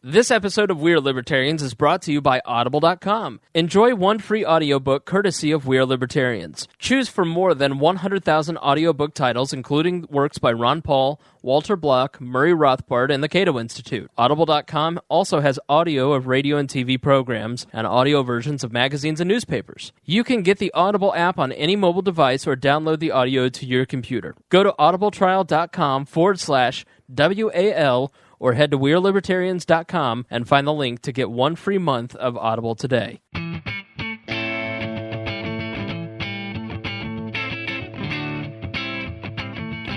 This episode of We Are Libertarians is brought to you by Audible.com. Enjoy one free audiobook courtesy of We Are Libertarians. Choose from more than 100,000 audiobook titles, including works by Ron Paul, Walter Block, Murray Rothbard, and the Cato Institute. Audible.com also has audio of radio and TV programs and audio versions of magazines and newspapers. You can get the Audible app on any mobile device or download the audio to your computer. Go to audibletrial.com/WAL or head to WeareLibertarians.com and find the link to get one free month of Audible today.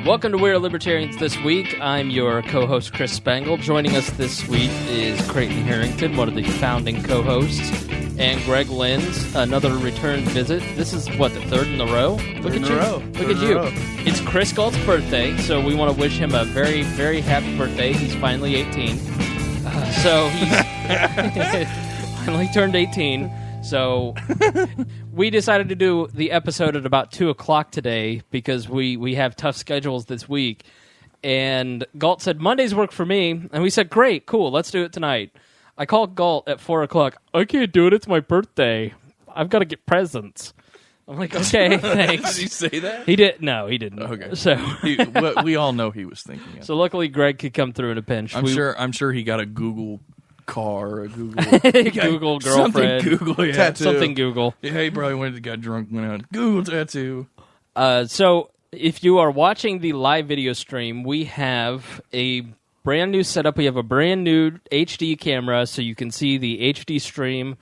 Welcome to We're Libertarians This Week. I'm your co-host, Chris Spangle. Joining us this week is Creighton Harrington, one of the founding co-hosts, and Greg Lenz, another return visit. This is, what, the third in a row? Look at you. Look at you. It's Chris Galt's birthday, so we want to wish him a very, very happy birthday. He's finally 18. So he's finally turned 18. So we decided to do the episode at about 2 o'clock today because we have tough schedules this week. And Galt said, Mondays work for me. And we said, great, cool, let's do it tonight. I called Galt at 4 o'clock. I can't do it, it's my birthday. I've got to get presents. I'm like, okay, thanks. Did he say that? He did. No, he didn't. Okay. So we all know he was thinking it. So luckily Greg could come through in a pinch. I'm sure he got a Google car, a Google Google girlfriend, something Google, yeah. tattoo. Something Google. Yeah, he probably went and got drunk, went out Google tattoo. So if you are watching the live video stream, we have a brand new setup. We have a brand new HD camera, so you can see the HD stream.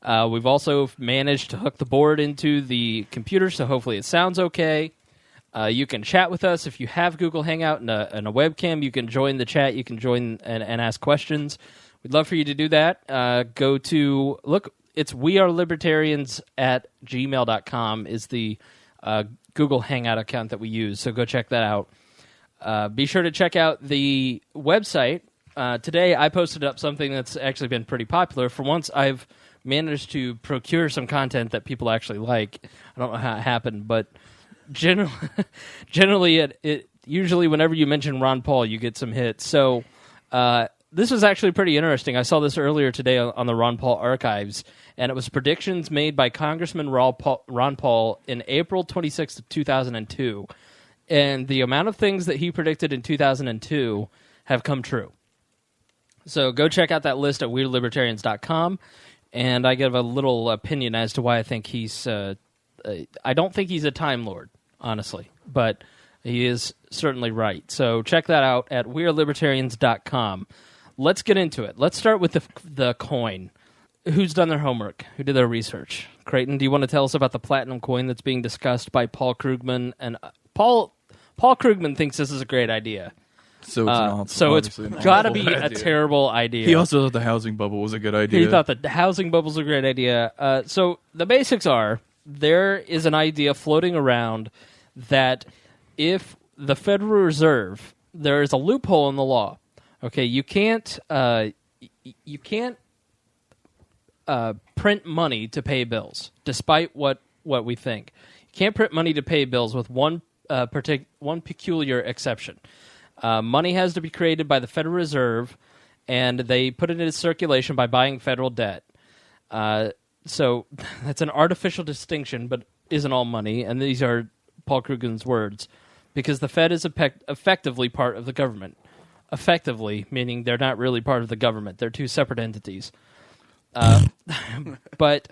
We've also managed to hook the board into the computer, so hopefully it sounds okay. You can chat with us if you have Google Hangout and a webcam. You can join the chat. You can join and ask questions. We'd love for you to do that. Go to, it's wearelibertarians@gmail.com is the Google Hangout account that we use, so go check that out. Be sure to check out the website. Today I posted up something that's actually been pretty popular. For once, I've managed to procure some content that people actually like. I don't know how it happened, but generally it usually whenever you mention Ron Paul, you get some hits. So this was actually pretty interesting. I saw this earlier today on the Ron Paul archives, and it was predictions made by Congressman Ron Paul in April 26th of 2002. And the amount of things that he predicted in 2002 have come true. So go check out that list at WeareLibertarians.com, and I give a little opinion as to why I think he's... I don't think he's a Time Lord, honestly, but he is certainly right. So check that out at WeareLibertarians.com. Let's get into it. Let's start with the coin. Who's done their homework? Who did their research? Creighton, do you want to tell us about the platinum coin that's being discussed by Paul Krugman? And Paul Krugman thinks this is a great idea. So it's got to be a terrible idea. He also thought the housing bubble was a good idea. He thought the housing bubble was a great idea. So the basics are, there is an idea floating around that if the Federal Reserve, there is a loophole in the law. Okay, you can't print money to pay bills, despite what we think. You can't print money to pay bills with one peculiar exception. Money has to be created by the Federal Reserve, and they put it into circulation by buying federal debt. So that's an artificial distinction, but isn't all money, and these are Paul Krugman's words, because the Fed is effectively part of the government. Effectively, meaning they're not really part of the government. They're two separate entities. But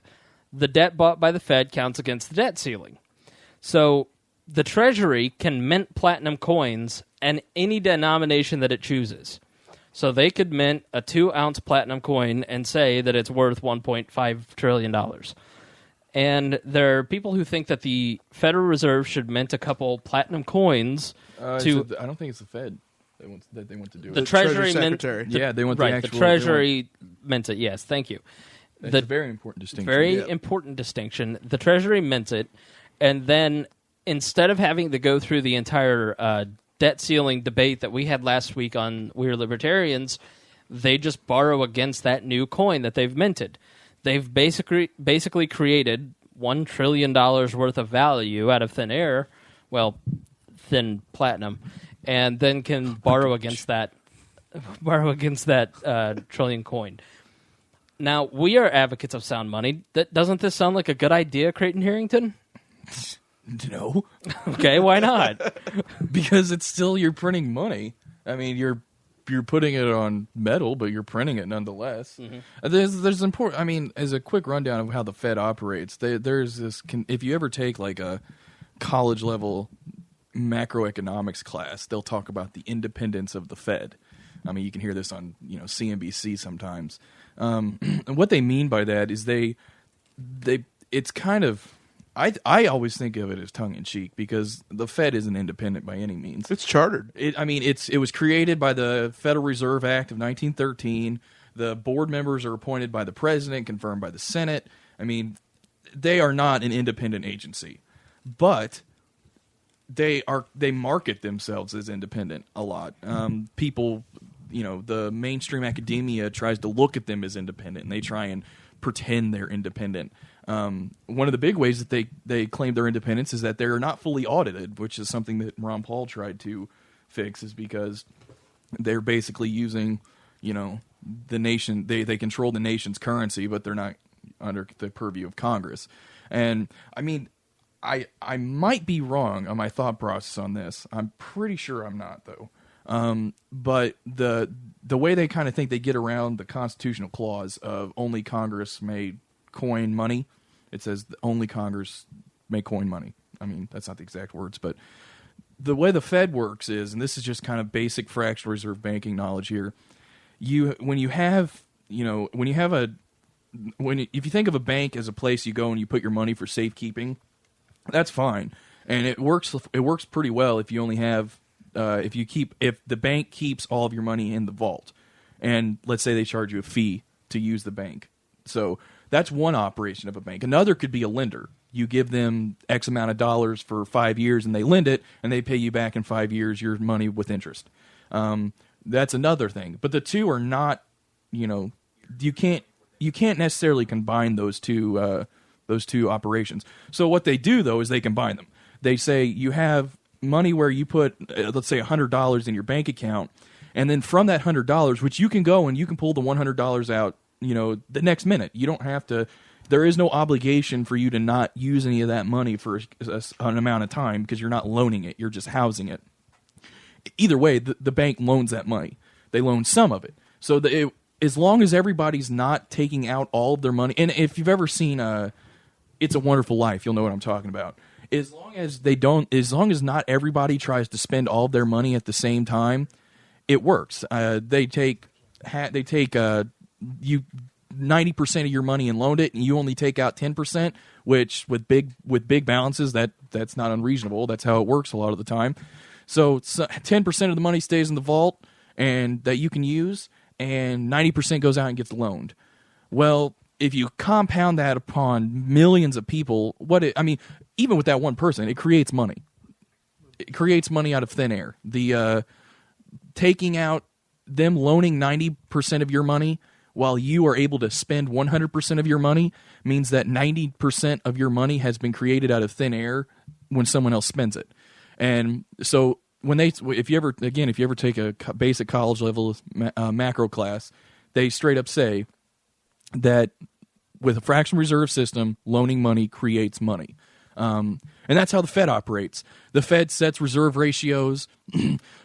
the debt bought by the Fed counts against the debt ceiling. So the Treasury can mint platinum coins and any denomination that it chooses. So they could mint a 2-ounce platinum coin and say that it's worth $1.5 trillion. And there are people who think that the Federal Reserve should mint a couple platinum coins I don't think it's the Fed that they want to do it. The Treasury Secretary. They want the actual... the Treasury mints it, yes, thank you. That's a very important distinction. Very important distinction. The Treasury mints it, and then instead of having to go through the entire debt ceiling debate that we had last week on We're Libertarians, they just borrow against that new coin that they've minted. They've basically created $1 trillion worth of value out of thin air, well, thin platinum, and then can borrow against that borrow against that trillion coin. Now, we are advocates of sound money. Doesn't this sound like a good idea, Creighton Harrington? No. Okay, why not? Because it's still, you're printing money. I mean, you're putting it on metal, but you're printing it nonetheless. Mm-hmm. There's important. I mean, as a quick rundown of how the Fed operates, there's this. If you ever take like a college level macroeconomics class, they'll talk about the independence of the Fed. I mean, you can hear this on CNBC sometimes. And what they mean by that is it's kind of. I always think of it as tongue-in-cheek because the Fed isn't independent by any means. It's chartered. It was created by the Federal Reserve Act of 1913. The board members are appointed by the president, confirmed by the Senate. I mean, they are not an independent agency, but they market themselves as independent a lot. People, the mainstream academia tries to look at them as independent, and they try and pretend they're independent. One of the big ways that they claim their independence is that they're not fully audited, which is something that Ron Paul tried to fix, is because they're basically using, the nation, they control the nation's currency, but they're not under the purview of Congress. And I mean, I might be wrong on my thought process on this. I'm pretty sure I'm not, though. But the way they kind of think they get around the constitutional clause of only Congress may coin money, it says only Congress may coin money. I mean, that's not the exact words, but the way the Fed works is, and this is just kind of basic fractional reserve banking knowledge here. If you think of a bank as a place you go and you put your money for safekeeping, that's fine, and it works pretty well if you only have if the bank keeps all of your money in the vault, and let's say they charge you a fee to use the bank. So that's one operation of a bank. Another could be a lender. You give them X amount of dollars for 5 years, and they lend it, and they pay you back in 5 years your money with interest. That's another thing. But the two are not, you can't necessarily combine those two operations. So what they do though is they combine them. They say you have money where you put, let's say, $100 in your bank account, and then from that $100, which you can go and you can pull the $100 out, the next minute. You don't have to. There is no obligation for you to not use any of that money for an amount of time because you're not loaning it. You're just housing it. Either way, the bank loans that money. They loan some of it. So as long as everybody's not taking out all of their money, and if you've ever seen It's a Wonderful Life, you'll know what I'm talking about. As long as not everybody tries to spend all of their money at the same time, it works. They take 90% of your money and loaned it, and you only take out 10%, which with big balances that's not unreasonable. That's how it works a lot of the time. So 10% of the money stays in the vault and that you can use, and 90% goes out and gets loaned. Well, if you compound that upon millions of people, even with that one person, it creates money. It creates money out of thin air. The taking out them loaning 90% of your money while you are able to spend 100% of your money means that 90% of your money has been created out of thin air when someone else spends it. And so if you ever take a basic college level macro class, they straight up say that with a fractional reserve system, loaning money creates money. And that's how the Fed operates. The Fed sets reserve ratios,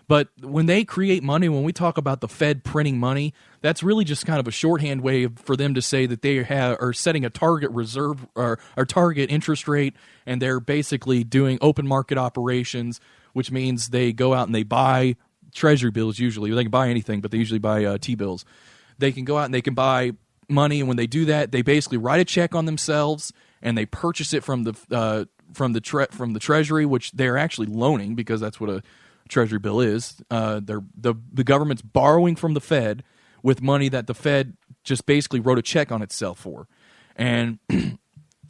but when they create money, when we talk about the Fed printing money, that's really just kind of a shorthand way for them to say that they are setting a target reserve or target interest rate, and they're basically doing open market operations, which means they go out and they buy treasury bills usually. They can buy anything, but they usually buy T-bills. They can go out and they can buy money, and when they do that, they basically write a check on themselves, and they purchase it from the Treasury, which they're actually loaning because that's what a Treasury bill is. The government's borrowing from the Fed with money that the Fed just basically wrote a check on itself for. And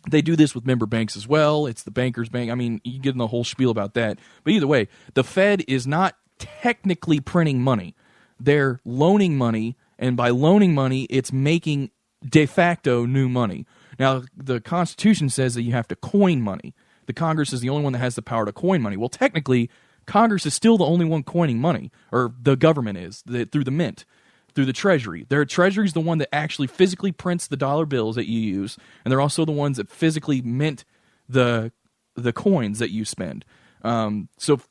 they do this with member banks as well. It's the bankers' bank. I mean, you get in the whole spiel about that. But either way, the Fed is not technically printing money. They're loaning money, and by loaning money, it's making de facto new money. Now, the Constitution says that you have to coin money. The Congress is the only one that has the power to coin money. Well, technically, Congress is still the only one coining money, or the government is, through the mint, through the Treasury. Their Treasury is the one that actually physically prints the dollar bills that you use, and they're also the ones that physically mint the coins that you spend. So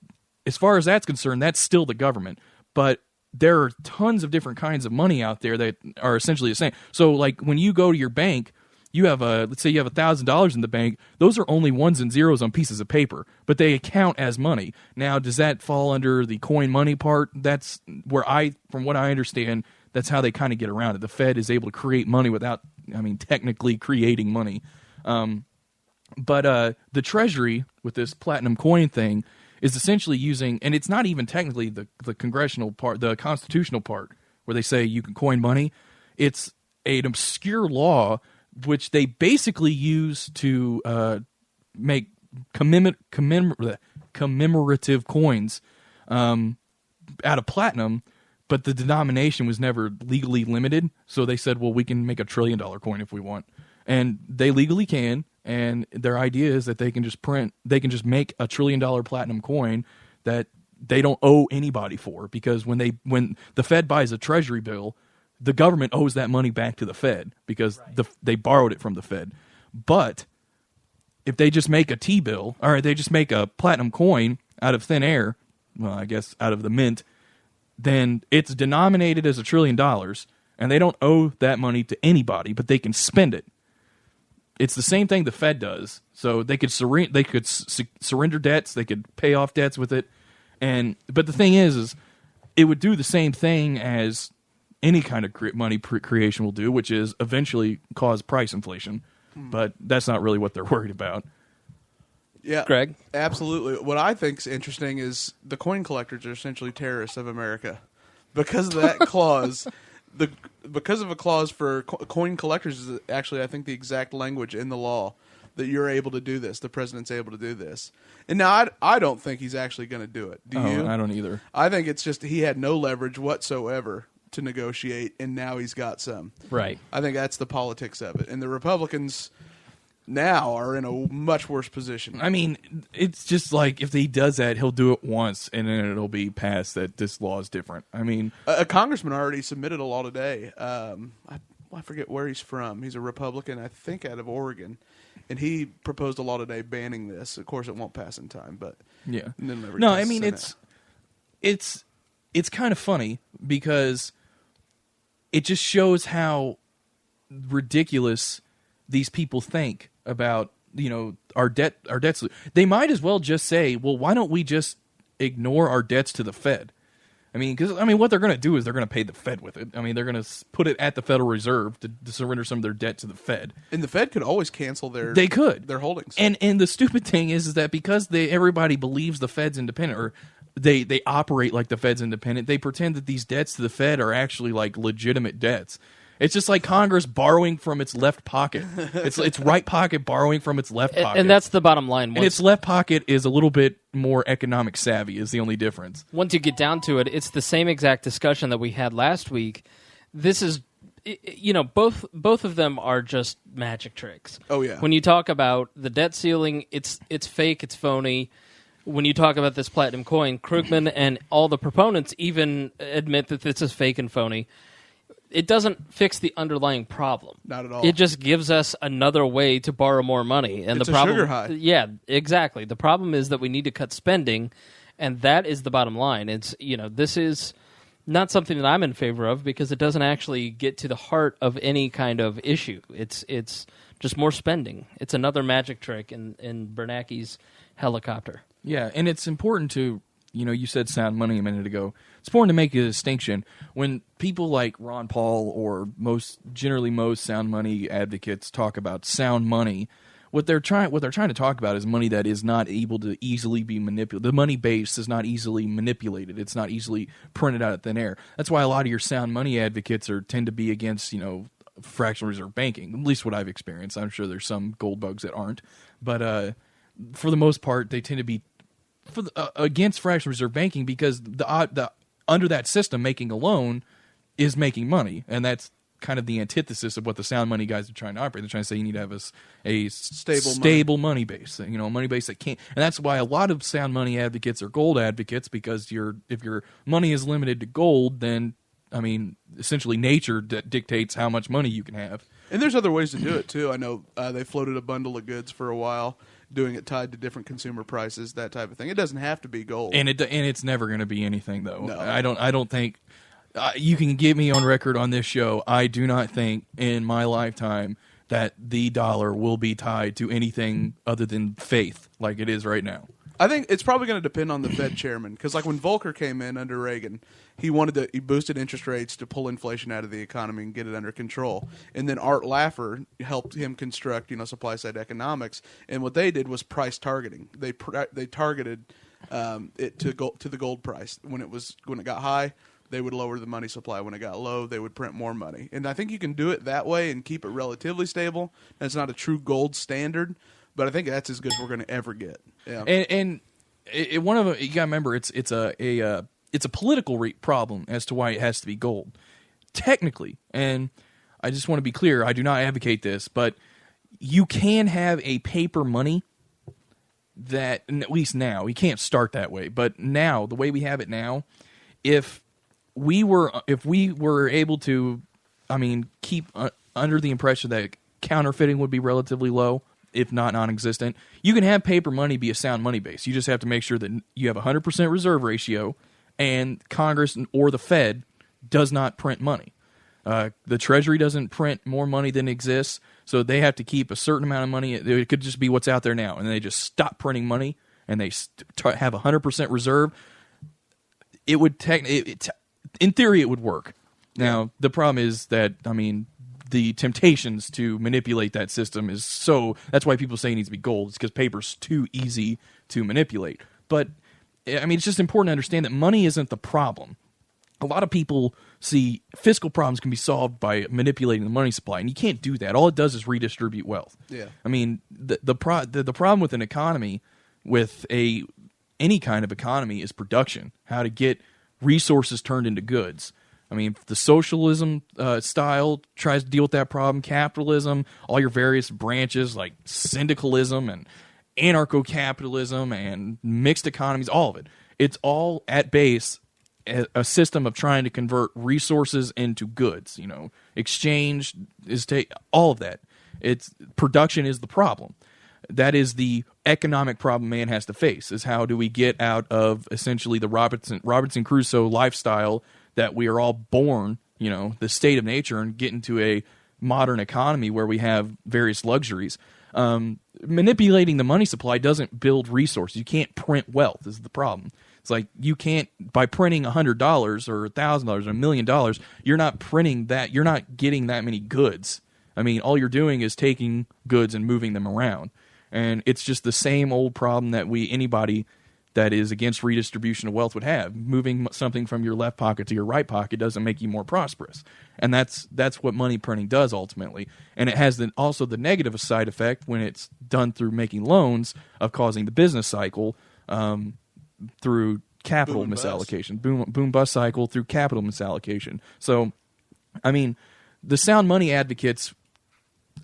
as far as that's concerned, that's still the government. But there are tons of different kinds of money out there that are essentially the same. So like when you go to your bank, you have let's say you have $1,000 in the bank. Those are only ones and zeros on pieces of paper, but they count as money. Now, does that fall under the coin money part? That's where from what I understand, that's how they kind of get around it. The Fed is able to create money without, technically creating money. But the Treasury with this platinum coin thing is essentially using, and it's not even technically the congressional part, the constitutional part, where they say you can coin money. It's an obscure law which they basically use to make commemorative coins out of platinum, but the denomination was never legally limited. So they said, well, we can make $1 trillion coin if we want. And they legally can. And their idea is that they can just make $1 trillion platinum coin that they don't owe anybody for, because when the Fed buys a Treasury bill, the government owes that money back to the Fed because they borrowed it from the Fed. But if they just make a T-bill, or they just make a platinum coin out of thin air, well, I guess out of the mint, then it's denominated as $1 trillion, and they don't owe that money to anybody, but they can spend it. It's the same thing the Fed does. So they could surrender debts, they could pay off debts with it, but the thing is it would do the same thing as any kind of money creation will do, which is eventually cause price inflation. But that's not really what they're worried about. Yeah, Greg? Absolutely. What I think is interesting is the coin collectors are essentially terrorists of America because of that clause. Because of a clause for coin collectors is actually, I think, the exact language in the law that you're able to do this. The president's able to do this. And now I don't think he's actually going to do it. Do you? I don't either. I think it's just he had no leverage whatsoever to negotiate, and now he's got some. Right. I think that's the politics of it. And the Republicans now are in a much worse position. It's just like if he does that, he'll do it once, and then it'll be passed that this law is different. A congressman already submitted a law today. I forget where he's from. He's a Republican, I think, out of Oregon. And he proposed a law today banning this. Of course, it won't pass in time, but yeah. No, it's kind of funny because it just shows how ridiculous these people think about, our debts. They might as well just say, well, why don't we just ignore our debts to the Fed? Because what they're going to do is they're going to pay the Fed with it. They're going to put it at the Federal Reserve to surrender some of their debt to the Fed. And the Fed could always cancel their holdings. And the stupid thing is that because everybody believes the Fed's independent, or they operate like the Fed's independent, they pretend that these debts to the Fed are actually like legitimate debts. It's just like Congress borrowing from its left pocket. It's right pocket borrowing from its left pocket. And that's the bottom line. And its left pocket is a little bit more economic savvy is the only difference. Once you get down to it, it's the same exact discussion that we had last week. This is, both of them are just magic tricks. Oh, yeah. When you talk about the debt ceiling, it's fake, it's phony. When you talk about this platinum coin, Krugman and all the proponents even admit that this is fake and phony. It doesn't fix the underlying problem. Not at all. It just gives us another way to borrow more money. And it's the problem, a sugar high. Yeah, exactly. The problem is that we need to cut spending, and that is the bottom line. It's this is not something that I'm in favor of because it doesn't actually get to the heart of any kind of issue. It's just more spending. It's another magic trick in Bernanke's helicopter. Yeah, and it's important to, you said sound money a minute ago. It's important to make a distinction. When people like Ron Paul or most sound money advocates talk about sound money, what they're trying to talk about is money that is not able to easily be manipulated. The money base is not easily manipulated. It's not easily printed out of thin air. That's why a lot of your sound money advocates tend to be against, fractional reserve banking, at least what I've experienced. I'm sure there's some gold bugs that aren't. But for the most part, they tend to be against fractional reserve banking because the under that system, making a loan is making money, and that's kind of the antithesis of what the sound money guys are trying to operate. They're trying to say you need to have a Stable money base, money base that can't. And that's why a lot of sound money advocates are gold advocates, because if your money is limited to gold, then essentially nature dictates how much money you can have. And there's other ways to do it too. I know they floated a bundle of goods for a while, doing it tied to different consumer prices, that type of thing. It doesn't have to be gold, and it's never going to be anything though. No. I don't think you can get me on record on this show. I do not think in my lifetime that the dollar will be tied to anything other than faith, like it is right now. I think it's probably going to depend on the Fed chairman, because like when Volcker came in under Reagan, he boosted interest rates to pull inflation out of the economy and get it under control. And then Art Laffer helped him construct, supply side economics. And what they did was price targeting. They targeted it to the gold price. When it got high, they would lower the money supply. When it got low, they would print more money. And I think you can do it that way and keep it relatively stable. That's not a true gold standard, but I think that's as good as we're going to ever get. Yeah. And one of them, you got to remember, it's a political problem as to why it has to be gold. Technically, and I just want to be clear, I do not advocate this, but you can have a paper money that, at least now, you can't start that way, but now, the way we have it now, if we were able to, keep under the impression that counterfeiting would be relatively low, if not non-existent, you can have paper money be a sound money base. You just have to make sure that you have a 100% reserve ratio, and Congress or the Fed does not print money. The Treasury doesn't print more money than exists, so they have to keep a certain amount of money. It could just be what's out there now, and they just stop printing money, and they have a 100% reserve. It would in theory, it would work. Now, the problem is that, the temptations to manipulate that system is that's why people say it needs to be gold. It's because paper's too easy to manipulate. But, it's just important to understand that money isn't the problem. A lot of people see fiscal problems can be solved by manipulating the money supply, and you can't do that. All it does is redistribute wealth. Yeah. The problem with an economy, with any kind of economy, is production. How to get resources turned into goods. The socialism style tries to deal with that problem. Capitalism, all your various branches like syndicalism and anarcho-capitalism and mixed economies, all of it. It's all at base a system of trying to convert resources into goods. Exchange is all of that. Production is the problem. That is the economic problem man has to face, is how do we get out of essentially the Robinson Crusoe lifestyle that we are all born, the state of nature, and get into a modern economy where we have various luxuries. Manipulating the money supply doesn't build resources. You can't print wealth is the problem. It's like you can't, by printing $100 or $1,000 or $1 million, you're not printing that. You're not getting that many goods. All you're doing is taking goods and moving them around. And it's just the same old problem that anybody that is against redistribution of wealth would have. Moving something from your left pocket to your right pocket doesn't make you more prosperous. And that's what money printing does ultimately. And it has also the negative side effect when it's done through making loans of causing the business cycle through capital misallocation. Boom bust cycle through capital misallocation. So, the sound money advocates,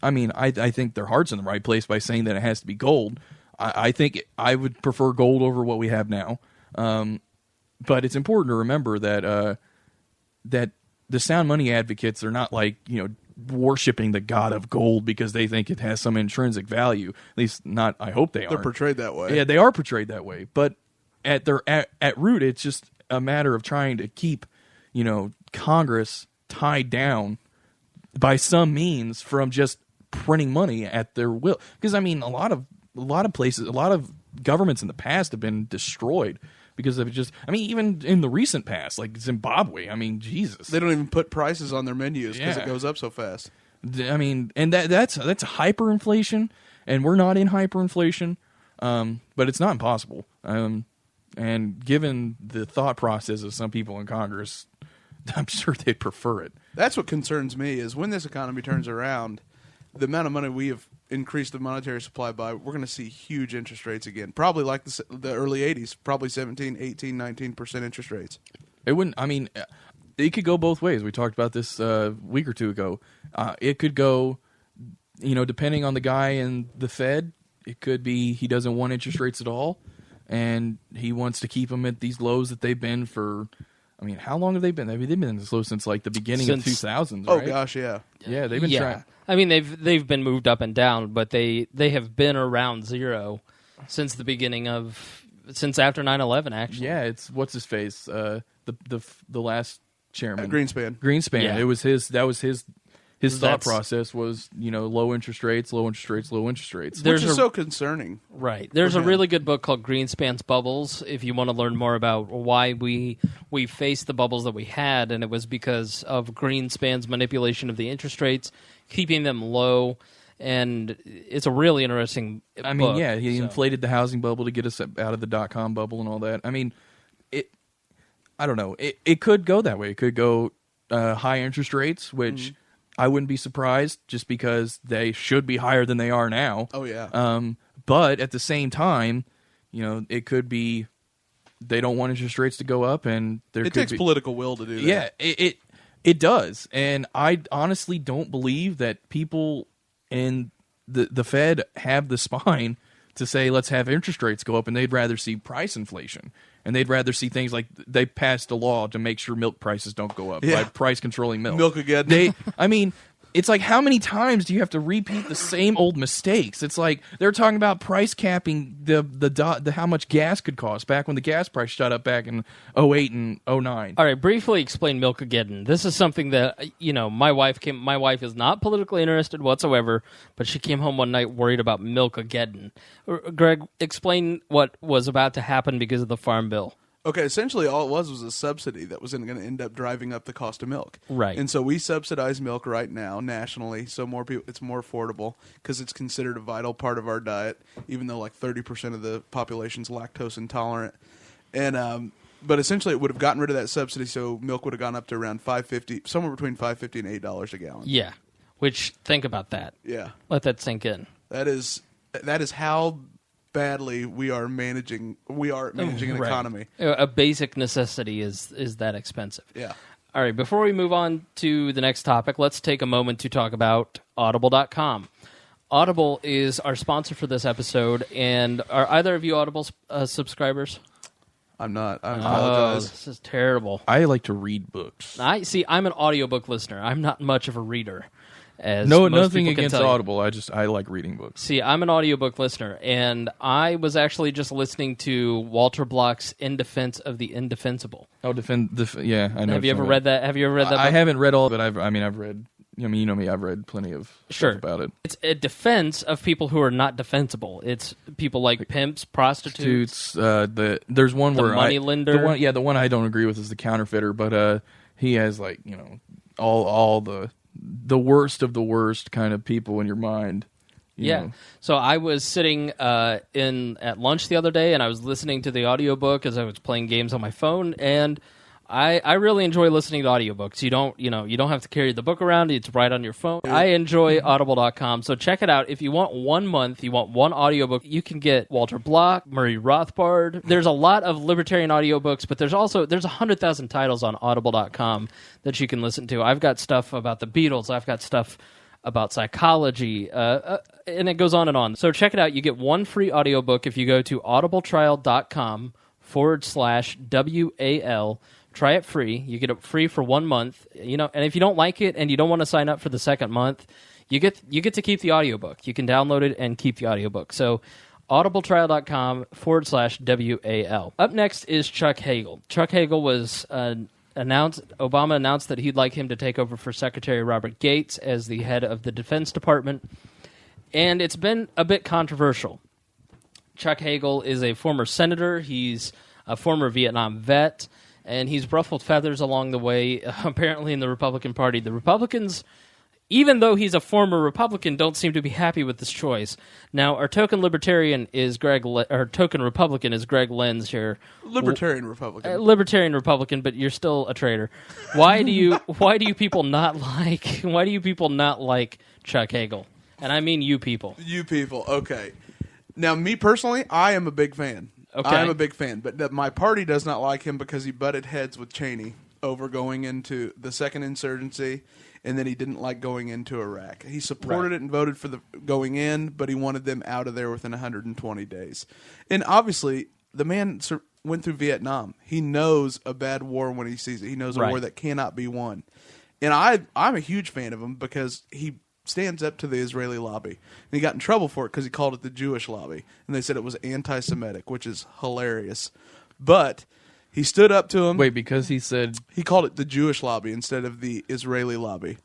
I think their heart's in the right place by saying that it has to be gold. I think I would prefer gold over what we have now. But it's important to remember that that the sound money advocates are not like, worshiping the god of gold because they think it has some intrinsic value. At least not, I hope they are. They're portrayed that way. Yeah, they are portrayed that way. But at root, it's just a matter of trying to keep, Congress tied down by some means from just printing money at their will. Because, a lot of places, a lot of governments in the past have been destroyed because of just, even in the recent past, like Zimbabwe, Jesus. They don't even put prices on their menus because it goes up so fast. And that's hyperinflation, and we're not in hyperinflation, but it's not impossible. And given the thought process of some people in Congress, I'm sure they'd prefer it. That's what concerns me, is when this economy turns around, the amount of money we have increased the monetary supply by, we're going to see huge interest rates again. Probably like the early 80s, probably 17, 18, 19% interest rates. It wouldn't, it could go both ways. We talked about this a week or two ago. It could go, depending on the guy in the Fed, it could be he doesn't want interest rates at all, and he wants to keep them at these lows that they've been for. I mean, how long have they been? I mean, they've been this low since like the beginning of 2000s. Oh right? gosh, yeah. Yeah, they've been trying. I mean, they've been moved up and down, but they have been around zero since the beginning since after 9/11. Actually, Yeah, it's what's his face, the last chairman, Greenspan. Greenspan. Yeah. It was his. That was his thought That's- process was low interest rates, low interest rates, low interest rates. There's Which is a- so concerning. Right. There's a him. really good book called Greenspan's Bubbles if you want to learn more about why we faced the bubbles that we had, and it was because of Greenspan's manipulation of the interest rates, keeping them low, and it's a really interesting I mean, book, yeah, he so. inflated the housing bubble to get us out of the .com bubble and all that. I mean, I don't know. It could go that way. It could go high interest rates, which I wouldn't be surprised just because they should be higher than they are now. Oh yeah. But at the same time, it could be they don't want interest rates to go up, and there It could takes be, political will to do that. Yeah, it does, and I honestly don't believe that people in the Fed have the spine to say let's have interest rates go up, and they'd rather see price inflation, and they'd rather see things like they passed a law to make sure milk prices don't go up, Yeah. by price controlling milk. Milk again. I mean, it's like how many times do you have to repeat the same old mistakes? It's like they're talking about price capping the how much gas could cost back when the gas price shot up back in 08 and 09. All right, briefly explain Milk-ageddon. This is something that my wife is not politically interested whatsoever, but she came home one night worried about Milk-ageddon. Greg, explain what was about to happen because of the Farm Bill. Okay, essentially all it was a subsidy that was going to end up driving up the cost of milk. Right. And so we subsidize milk right now nationally, so more people, it's more affordable because it's considered a vital part of our diet, even though like 30% of the population's lactose intolerant. And but essentially it would have gotten rid of that subsidy, so milk would have gone up to around $5.50, somewhere between $5.50 and $8 a gallon. Yeah, which, think about that. Yeah. Let that sink in. That is how badly we are managing an Right. economy. A basic necessity is that expensive. Yeah. All right, before we move on to the next topic, let's take a moment to talk about Audible.com. Audible is our sponsor for this episode, and are either of you Audible subscribers? I'm not. I Oh, apologize. this is terrible. I like to read books. I'm an audiobook listener. I'm not much of a reader. As most Nothing people can against tell you. Audible. I like reading books. See, I'm an audiobook listener, and I was actually just listening to Walter Block's In Defense of the Indefensible. Oh, yeah, I know. Have you ever read that? Have you ever read that? I book? haven't read all of it. I've read. You know me. I've read plenty of Sure. stuff about it. It's a defense of people who are not defensible. It's people like pimps, prostitutes. There's one The where moneylender. the one I don't agree with is the counterfeiter, but he has all the worst of the worst kind of people in your mind. you know. So I was sitting at lunch the other day, and I was listening to the audiobook as I was playing games on my phone, and I really enjoy listening to audiobooks. You don't have to carry the book around. It's right on your phone. I enjoy Audible.com, so check it out. If you want 1 month, you want one audiobook, you can get Walter Block, Murray Rothbard. There's a lot of libertarian audiobooks, but there's 100,000 titles on Audible.com that you can listen to. I've got stuff about the Beatles. I've got stuff about psychology, and it goes on and on. So check it out. You get one free audiobook if you go to audibletrial.com/WAL. Try it free. You get it free for 1 month. And if you don't like it and you don't want to sign up for the second month, you get to keep the audiobook. You can download it and keep the audiobook. So audibletrial.com/WAL. Up next is Chuck Hagel. Chuck Hagel was Obama announced that he'd like him to take over for Secretary Robert Gates as the head of the Defense Department. And it's been a bit controversial. Chuck Hagel is a former senator. He's a former Vietnam vet. And he's ruffled feathers along the way, apparently in the Republican Party. The Republicans, even though he's a former Republican, don't seem to be happy with this choice. Now, our token Republican is Greg Lenz here. Libertarian Republican. Libertarian Republican, but you're still a traitor. Why do you people not like Chuck Hagel? And I mean you people. You people. Okay. Now, me personally, I am a big fan. Okay. I am a big fan, but my party does not like him because he butted heads with Cheney over going into the second insurgency, and then he didn't like going into Iraq. He supported it and voted for the going in, but he wanted them out of there within 120 days. And obviously, the man went through Vietnam. He knows a bad war when he sees it. He knows a war that cannot be won. And I'm a huge fan of him because he stands up to the Israeli lobby. And he got in trouble for it because he called it the Jewish lobby. And they said it was anti-Semitic, which is hilarious. But he stood up to him. Wait, because he said... He called it the Jewish lobby instead of the Israeli lobby.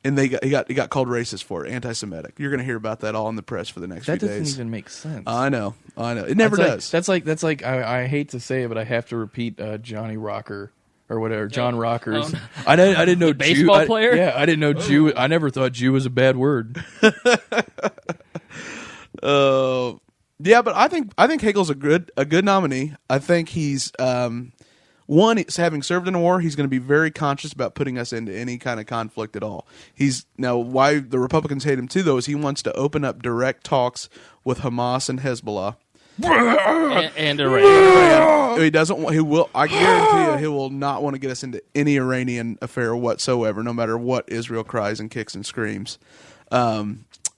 And he got called racist for it, anti-Semitic. You're going to hear about that all in the press for the next few days. That doesn't even make sense. I know. It never does. That's like I hate to say it, but I have to repeat Johnny Rocker or whatever, John Rockers. I didn't know baseball player. Yeah, I didn't know Jew. I never thought Jew was a bad word. Yeah, but I think Hagel's a good nominee. I think he's one, having served in a war, he's going to be very conscious about putting us into any kind of conflict at all. Now why the Republicans hate him too, though, is he wants to open up direct talks with Hamas and Hezbollah. and Iran. He doesn't. He will. I guarantee you, he will not want to get us into any Iranian affair whatsoever, no matter what Israel cries and kicks and screams.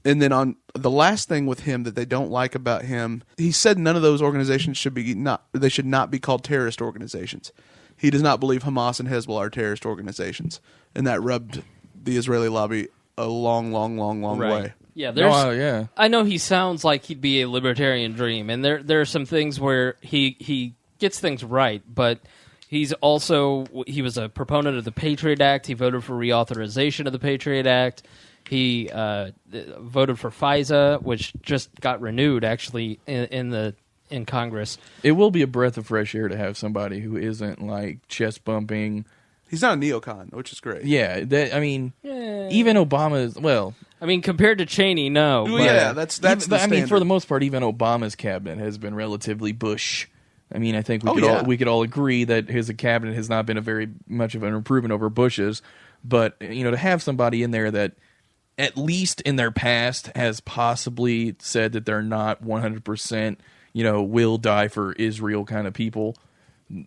And then on the last thing with him that they don't like about him, he said none of those organizations should not be called terrorist organizations. He does not believe Hamas and Hezbollah are terrorist organizations, and that rubbed the Israeli lobby a long way. Yeah, I know he sounds like he'd be a libertarian dream, and there are some things where he gets things right, but he was a proponent of the Patriot Act. He voted for reauthorization of the Patriot Act. He voted for FISA, which just got renewed actually in Congress. It will be a breath of fresh air to have somebody who isn't like chest bumping. He's not a neocon, which is great. Yeah, even Obama's. Well, I mean, compared to Cheney, no. Well, yeah, that's the standard. For the most part, even Obama's cabinet has been relatively Bush. I mean, I think we could all agree that his cabinet has not been a very much of an improvement over Bush's. But to have somebody in there that, at least in their past, has possibly said that they're not 100%, will die for Israel kind of people.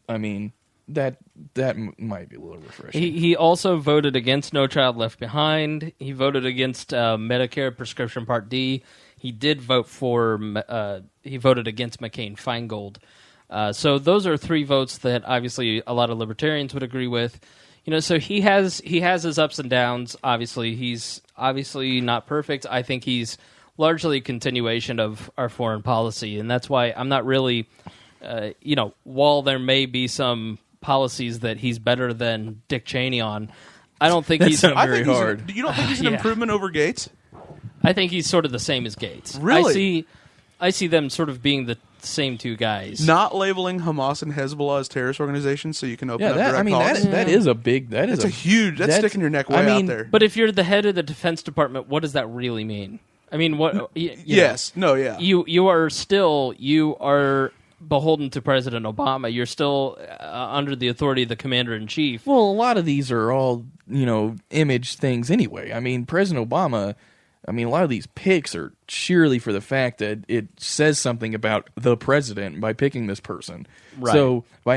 I mean, that might be a little refreshing. He also voted against No Child Left Behind. He voted against Medicare Prescription Part D. He did vote he voted against McCain-Feingold. So those are three votes that obviously a lot of libertarians would agree with. So he has his ups and downs. Obviously, he's obviously not perfect. I think he's largely a continuation of our foreign policy, and that's why I'm not really, while there may be some policies that he's better than Dick Cheney on, I don't think he's very hard. You don't think he's an improvement over Gates? I think he's sort of the same as Gates. Really? I see them sort of being the same two guys. Not labeling Hamas and Hezbollah as terrorist organizations, so you can open up direct talks. That is a big. That's sticking your neck way out there. But if you're the head of the Defense Department, what does that really mean? I mean, what? Yes. No. Yeah. You are beholden to President Obama. You're still under the authority of the Commander-in-Chief. Well, a lot of these are all image things anyway. I mean, President Obama. I mean, a lot of these picks are sheerly for the fact that it says something about the president by picking this person. Right. So, the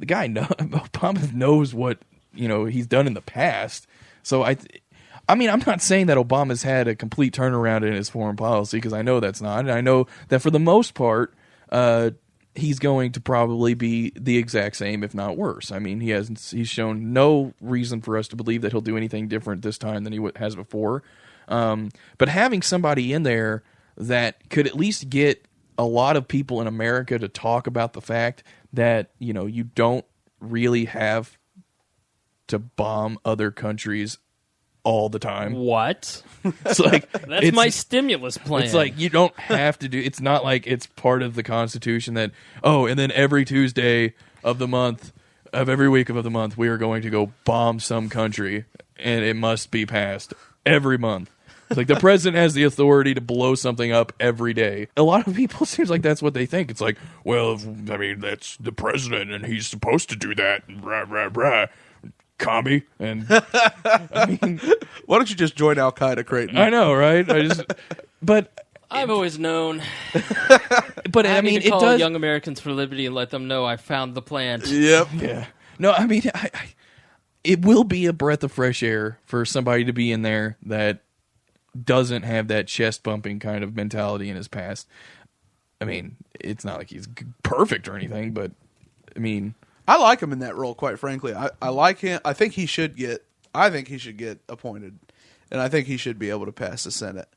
guy Obama knows what he's done in the past. So I'm not saying that Obama's had a complete turnaround in his foreign policy, because I know that's not. And I know that for the most part, he's going to probably be the exact same, if not worse. I mean, he's shown no reason for us to believe that he'll do anything different this time than he has before. But having somebody in there that could at least get a lot of people in America to talk about the fact that, you don't really have to bomb other countries all the time. What? It's like that's my stimulus plan. It's like you don't have to do. It's not like it's part of the Constitution that and then every Tuesday of the month of every week of the month we are going to go bomb some country and it must be passed every month. It's like the president has the authority to blow something up every day. A lot of people, it seems like that's what they think. It's like, well, I mean, that's the president and he's supposed to do that. Rah, rah, rah. Commie. And I mean, why don't you just join Al Qaeda, Creighton? I know, right? I've always known. But I mean, it does. Young Americans for Liberty and let them know I found the plant. Yep. Yeah. No, I mean, it will be a breath of fresh air for somebody to be in there that doesn't have that chest bumping kind of mentality in his past. I mean, it's not like he's perfect or anything, but I mean, I like him in that role. Quite frankly, I like him. I think he should get appointed, and I think he should be able to pass the Senate.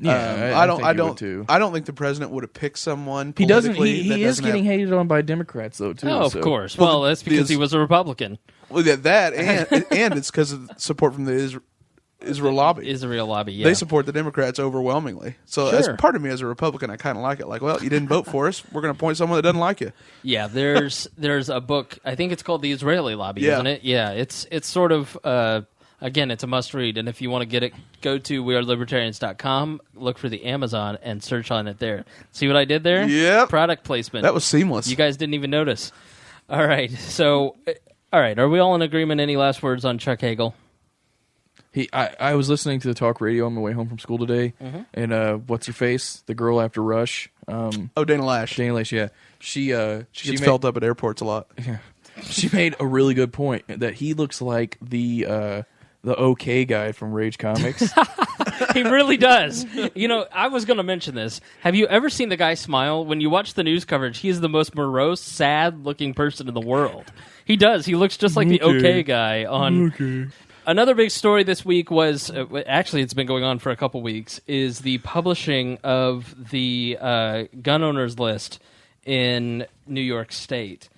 yeah, I don't think the president would have picked someone. He doesn't. He Is getting hated on by Democrats though too. Oh, of so. course. Well, that's because he was a Republican. Well, that and it's because of support from the Israel lobby. Israel lobby, yeah. They support the Democrats overwhelmingly. So Sure. as part of me as a Republican, I kind of like it. Like, well, you didn't vote for us. We're going to appoint someone that doesn't like you. Yeah, there's a book. I think it's called The Israeli Lobby, Yeah. isn't it? Yeah, it's sort of again, it's a must read, and if you want to get it, go to wearelibertarians.com, look for the Amazon, and search on it there. See what I did there? Yep. Product placement. That was seamless. You guys didn't even notice. All right, so all right, are we all in agreement? Any last words on Chuck Hagel? I was listening to the talk radio on my way home from school today, and what's her face? The girl after Rush. Dana Lash. Dana Lash, yeah. She She gets felt up at airports a lot. Yeah. She made a really good point that he looks like the OK guy from Rage Comics. He really does. You know, I was going to mention this. Have you ever seen the guy smile? When you watch the news coverage, he's the most morose, sad-looking person in the world. He does. He looks just like the OK guy on... Okay. Another big story this week was, actually it's been going on for a couple weeks, is the publishing of the gun owners list in New York State.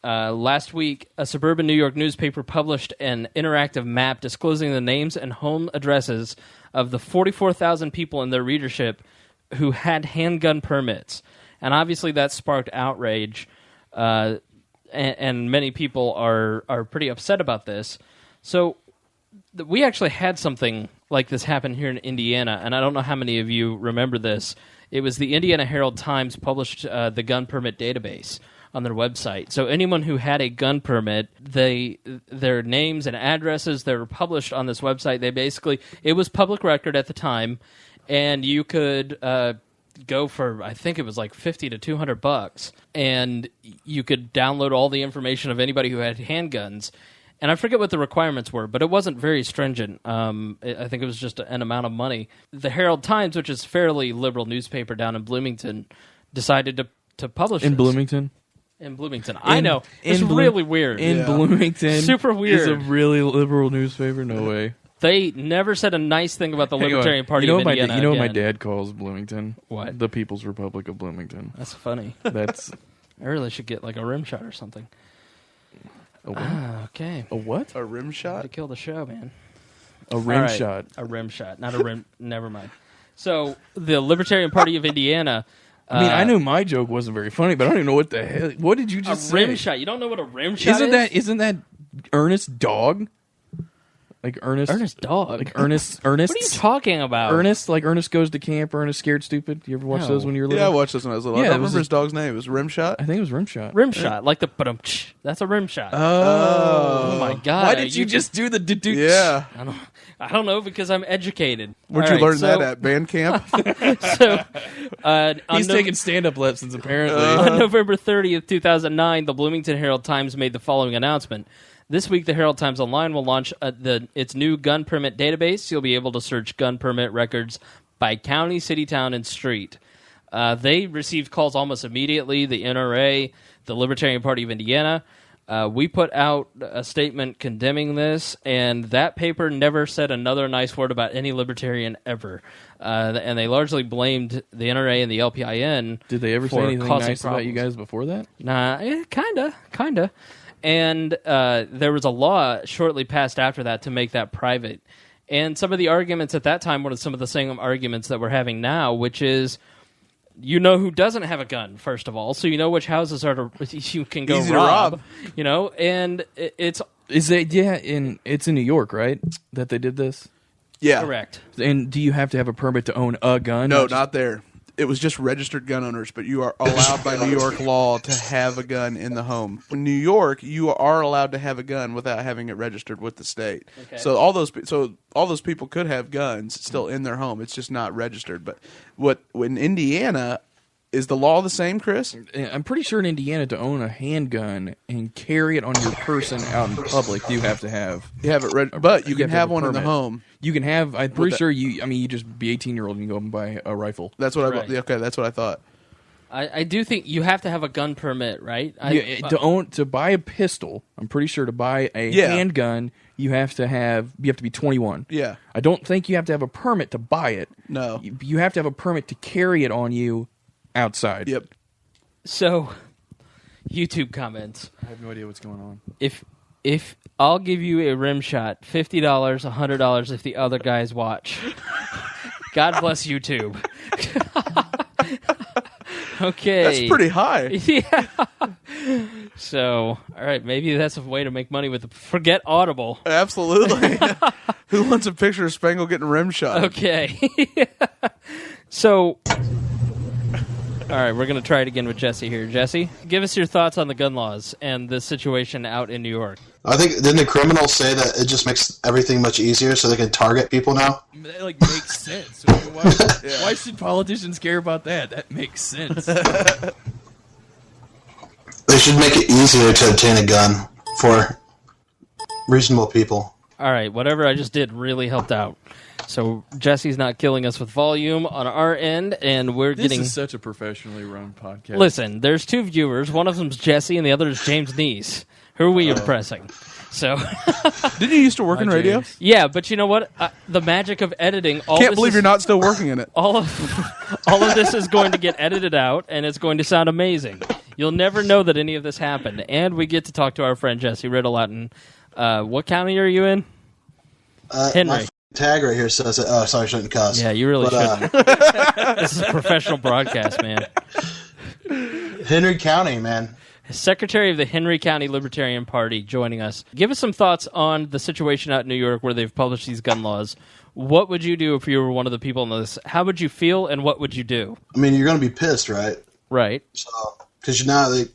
Last week, a suburban New York newspaper published an interactive map disclosing the names and home addresses of the 44,000 people in their readership who had handgun permits. And obviously that sparked outrage, and many people are pretty upset about this. So we actually had something like this happen here in Indiana, and I don't know how many of you remember this. It was the Indiana Herald-Times published the gun permit database on their website. So anyone who had a gun permit, their names and addresses, they were published on this website. It was public record at the time, and you could go for, I think it was like $50 to $200, and you could download all the information of anybody who had handguns. And I forget what the requirements were, but it wasn't very stringent. I think it was just an amount of money. The Herald-Times, which is a fairly liberal newspaper down in Bloomington, decided to publish In this. Bloomington? In Bloomington. I know. It's really weird. In Bloomington. Super weird. Is a really liberal newspaper? No way. They never said a nice thing about the Libertarian Party of Indiana. You know what my dad calls Bloomington? What? The People's Republic of Bloomington. That's funny. That's I really should get like a rim shot or something. a what? Okay. A what? A rim To shot? kill the show, man. A rim All right. shot. A rim shot, not a rim. Never mind. So the Libertarian Party of Indiana. I mean, I knew my joke wasn't very funny, but I don't even know what the hell. What did you A just rim say? shot. You don't know what a rim shot Isn't that Ernest Dog? Like Ernest. Ernest Dog. Like Ernest. What are you talking about? Ernest, like Ernest Goes to Camp, Ernest Scared Stupid. You ever watch No. those when you were little? Yeah, I watched this when I was little. Yeah, I it don't was remember a- his dog's name. It was Rimshot. I think it was Rim Shot. Rim shot, like the ba-dum-tsh. That's a rim shot. Oh. My God. Why did you just do the do? Yeah. I don't know because I'm educated. Where'd All you right, learn so- that at band camp? So, He's taking stand-up lessons, apparently. on November 30th, 2009, the Bloomington Herald-Times made the following announcement. This week, the Herald-Times Online will launch its new gun permit database. You'll be able to search gun permit records by county, city, town, and street. They received calls almost immediately, the NRA, the Libertarian Party of Indiana. We put out a statement condemning this, and that paper never said another nice word about any libertarian ever. And they largely blamed the NRA and the LPIN. Did they ever say for anything causing nice about you problems. guys before that? Nah, kinda. And there was a law shortly passed after that to make that private. And some of the arguments at that time were some of the same arguments that we're having now, which is, you know who doesn't have a gun, first of all, so you know which houses you can go Easy to rob. rob. You know, and it's Is it? Yeah, it's in New York, right? That they did this. Yeah. correct. And do you have to have a permit to own a gun? No, just- not there. It was just registered gun owners, but you are allowed by New York law to have a gun in the home. In New York, you are allowed to have a gun without having it registered with the state. Okay. So all those people could have guns still in their home. It's just not registered. But in Indiana, Is the law the same, Chris? I'm pretty sure in Indiana to own a handgun and carry it on your person out in public, you have to have. You have it ready, but you can have one in the permit. home. You can have. I'm pretty sure you. I mean, you just be 18-year-old and you go up and buy a rifle. That's what Right. Okay, that's what I thought. I do think you have to have a gun permit, right? To buy a pistol, I'm pretty sure to buy a handgun, you have to be 21. Yeah. I don't think you have to have a permit to buy it. No. You have to have a permit to carry it on you outside. Yep. So, YouTube comments. I have no idea what's going on. If I'll give you a rim shot, $50, $100 if the other guys watch. God bless YouTube. Okay. That's pretty high. Yeah. So, all right, maybe that's a way to make money with forget Audible. Absolutely. Who wants a picture of Spangle getting rim shot? Okay. So, all right, we're going to try it again with Jesse here. Jesse, give us your thoughts on the gun laws and the situation out in New York. I think, didn't the criminals say that it just makes everything much easier so they can target people now? That makes sense. So why should politicians care about that? That makes sense. They should make it easier to obtain a gun for reasonable people. All right, whatever I just did really helped out. So Jesse's not killing us with volume on our end, and we're getting... This is such a professionally run podcast. Listen, there's two viewers. One of them's Jesse, and the other is James Neese. Who are we impressing? So, Didn't you used to work in radio? James. yeah, but you know what? The magic of editing. Can't believe you're not still working in it. All of this is going to get edited out, and it's going to sound amazing. You'll never know that any of this happened, and we get to talk to our friend Jesse Riddle out in what county are you in? Henry. My tag right here says, oh, sorry, I shouldn't cuss. Yeah, you really shouldn't. This is a professional broadcast, man. Henry County, man. Secretary of the Henry County Libertarian Party joining us. Give us some thoughts on the situation out in New York where they've published these gun laws. What would you do if you were one of the people in this? How would you feel, and what would you do? I mean, you're going to be pissed, right? Right. So, because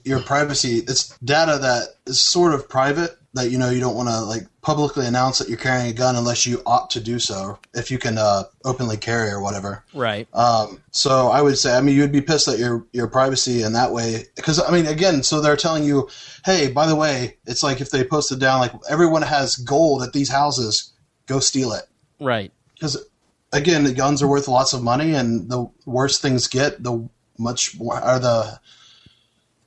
your privacy, it's data that is sort of private that, you don't want to publicly announce that you're carrying a gun unless you opt to do so, if you can openly carry or whatever. Right. So I would say, you'd be pissed at your privacy in that way. Because, again, so they're telling you, hey, by the way, it's like if they posted down, everyone has gold at these houses, go steal it. Right. Because, again, the guns are worth lots of money, and the worse things get, the much more, or the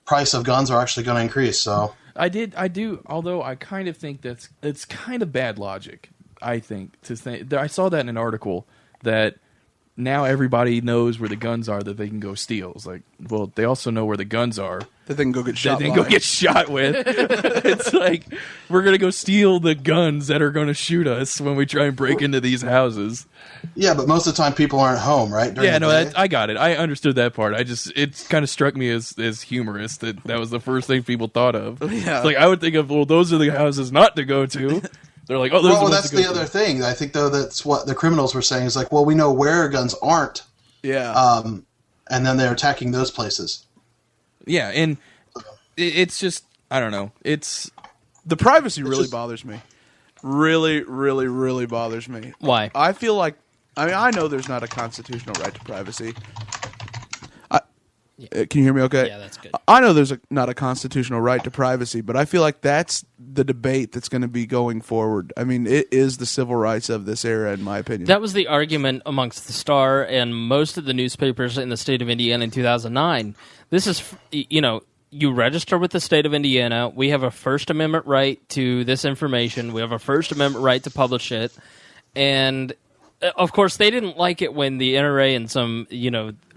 price of guns are actually going to increase, so... I do, although I kind of think it's kind of bad logic, I think. I saw that in an article that now everybody knows where the guns are that they can go steal. It's like, well, they also know where the guns are That they can go get shot. that they can go get shot with. It's like, we're going to go steal the guns that are going to shoot us when we try and break into these houses. Yeah, but most of the time people aren't home, right? I got it. I understood that part. It kind of struck me as humorous that was the first thing people thought of. Yeah. It's like, I would think of, well, those are the houses not to go to. They're like, oh, those are the ones that's to go the to. other thing. I think, though, that's what the criminals were saying. Is like, well, we know where guns aren't. Yeah. And then they're attacking those places. Yeah, and it's just, I don't know. The privacy really bothers me. Really, really, really bothers me. Why? I feel like, I know there's not a constitutional right to privacy. Can you hear me okay? Yeah, that's good. I know there's not a constitutional right to privacy, but I feel like that's the debate that's going to be going forward. It is the civil rights of this era, in my opinion. That was the argument amongst the Star and most of the newspapers in the state of Indiana in 2009. This is, you register with the state of Indiana. We have a First Amendment right to this information. We have a First Amendment right to publish it. And, of course, they didn't like it when the NRA and some,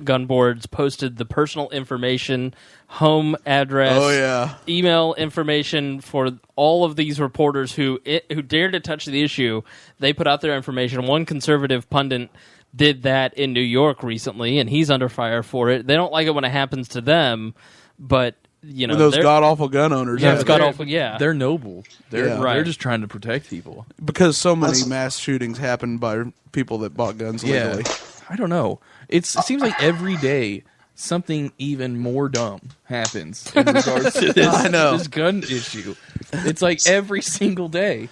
gun boards posted the personal information, home address, email information for all of these reporters who dared to touch the issue. They put out their information. One conservative pundit did that in New York recently, and he's under fire for it. They don't like it when it happens to them, but... those god-awful gun owners. Yeah, it's god-awful, yeah. They're noble. They're Right. just trying to protect people. Because so many mass shootings happen by people that bought guns legally. I don't know. It seems like every day something even more dumb happens in regards to this gun issue. It's like every single day.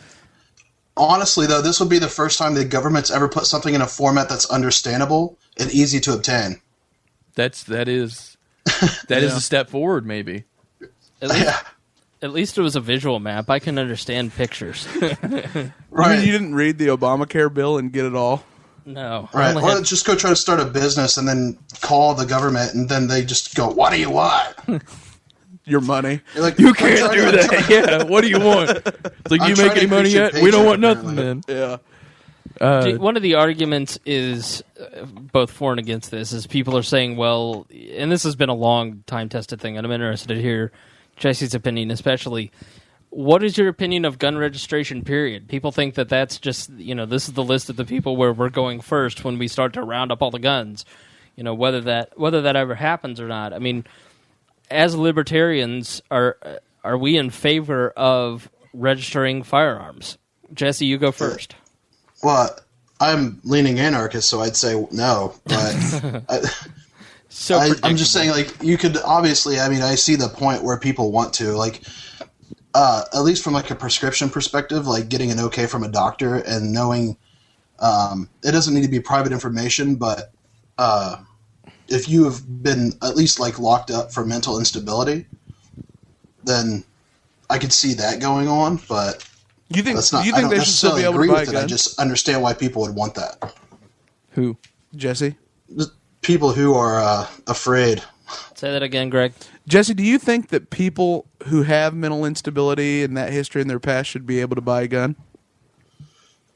Honestly, though, this would be the first time the government's ever put something in a format that's understandable and easy to obtain. that is a step forward, maybe. At least it was a visual map. I can understand pictures. Right. I mean, you didn't read the Obamacare bill and get it all? No. Right. Or just go try to start a business and then call the government, and then they just go, "What do you want?" Your money. You're like, You can't do that. Yeah. What do you want? It's like, you make any money yet? We don't want nothing, man. Yeah. One of the arguments is both for and against this is people are saying, well, and this has been a long time tested thing, and I'm interested to hear Jesse's opinion, especially. What is your opinion of gun registration, period? People think that that's just, this is the list of the people where we're going first when we start to round up all the guns, whether that ever happens or not. I mean, as libertarians, are we in favor of registering firearms? Jesse, you go first. Well, I'm leaning anarchist, so I'd say no. But I'm just saying, like, you could obviously. I mean, I see the point where people want to, like, at least from like a prescription perspective, like getting an okay from a doctor and knowing it doesn't need to be private information, but if you have been at least like locked up for mental instability, then I could see that going on. But you think that's not, you think they should still be able to buy a gun? I just understand why people would want that. Who? Jesse? People who are afraid. Say that again, Greg. Jesse, do you think that people who have mental instability and that history in their past should be able to buy a gun?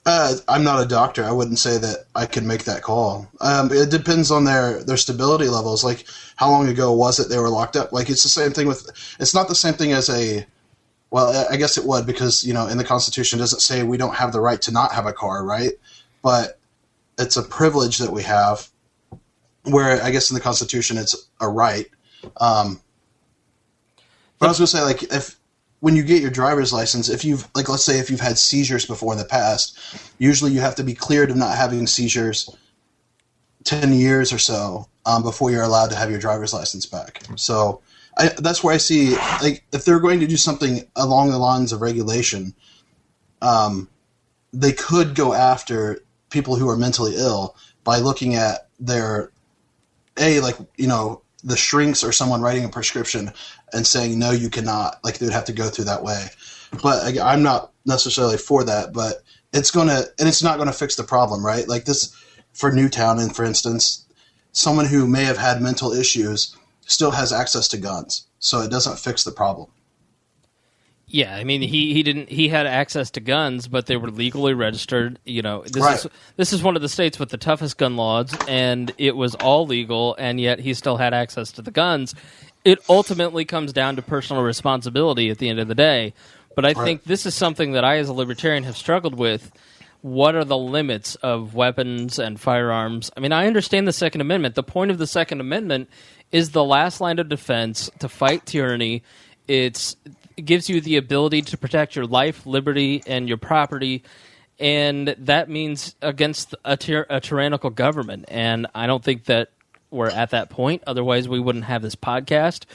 I'm not a doctor. I wouldn't say that I can make that call. It depends on their stability levels. Like, how long ago was it they were locked up? Like, it's the same thing with. It's not the same thing as a. Well, I guess it would, because in the Constitution it doesn't say we don't have the right to not have a car, right? But it's a privilege that we have. Where I guess in the Constitution it's a right. But I was going to say, like, when you get your driver's license, if you've, like, let's say if you've had seizures before in the past, usually you have to be cleared of not having seizures 10 years or so before you're allowed to have your driver's license back. So that's where I see, like, if they're going to do something along the lines of regulation, they could go after people who are mentally ill by looking at their the shrinks or someone writing a prescription and saying, no, you cannot. Like, they would have to go through that way. But I'm not necessarily for that, but it's not going to fix the problem, right? Like this, for Newtown, and for instance, someone who may have had mental issues still has access to guns. So it doesn't fix the problem. Yeah, I mean, he had access to guns, but they were legally registered. This is one of the states with the toughest gun laws, and it was all legal, and yet he still had access to the guns. It ultimately comes down to personal responsibility at the end of the day. But I think this is something that I, as a libertarian, have struggled with. What are the limits of weapons and firearms? I mean, I understand the Second Amendment. The point of the Second Amendment is the last line of defense to fight tyranny. It gives you the ability to protect your life, liberty, and your property, and that means against a tyrannical government. And I don't think that we're at that point. Otherwise, we wouldn't have this podcast.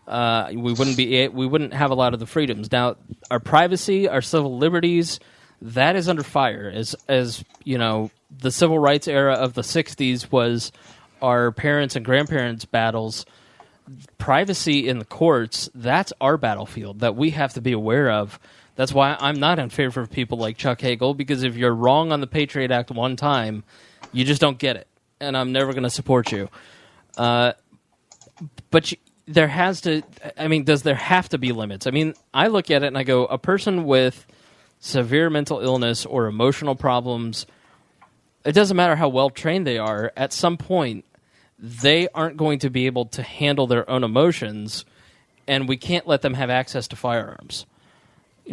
We wouldn't have a lot of the freedoms. Now, our privacy, our civil liberties, that is under fire. As you know, the civil rights era of the '60s was our parents' and grandparents' battles. Privacy in the courts, that's our battlefield that we have to be aware of. That's why I'm not in favor of people like Chuck Hagel, because if you're wrong on the Patriot Act one time, you just don't get it, and I'm never going to support you. But there has to, I mean, does there have to be limits? I mean, I look at it and I go, a person with severe mental illness or emotional problems, it doesn't matter how well trained they are, at some point, they aren't going to be able to handle their own emotions, and we can't let them have access to firearms.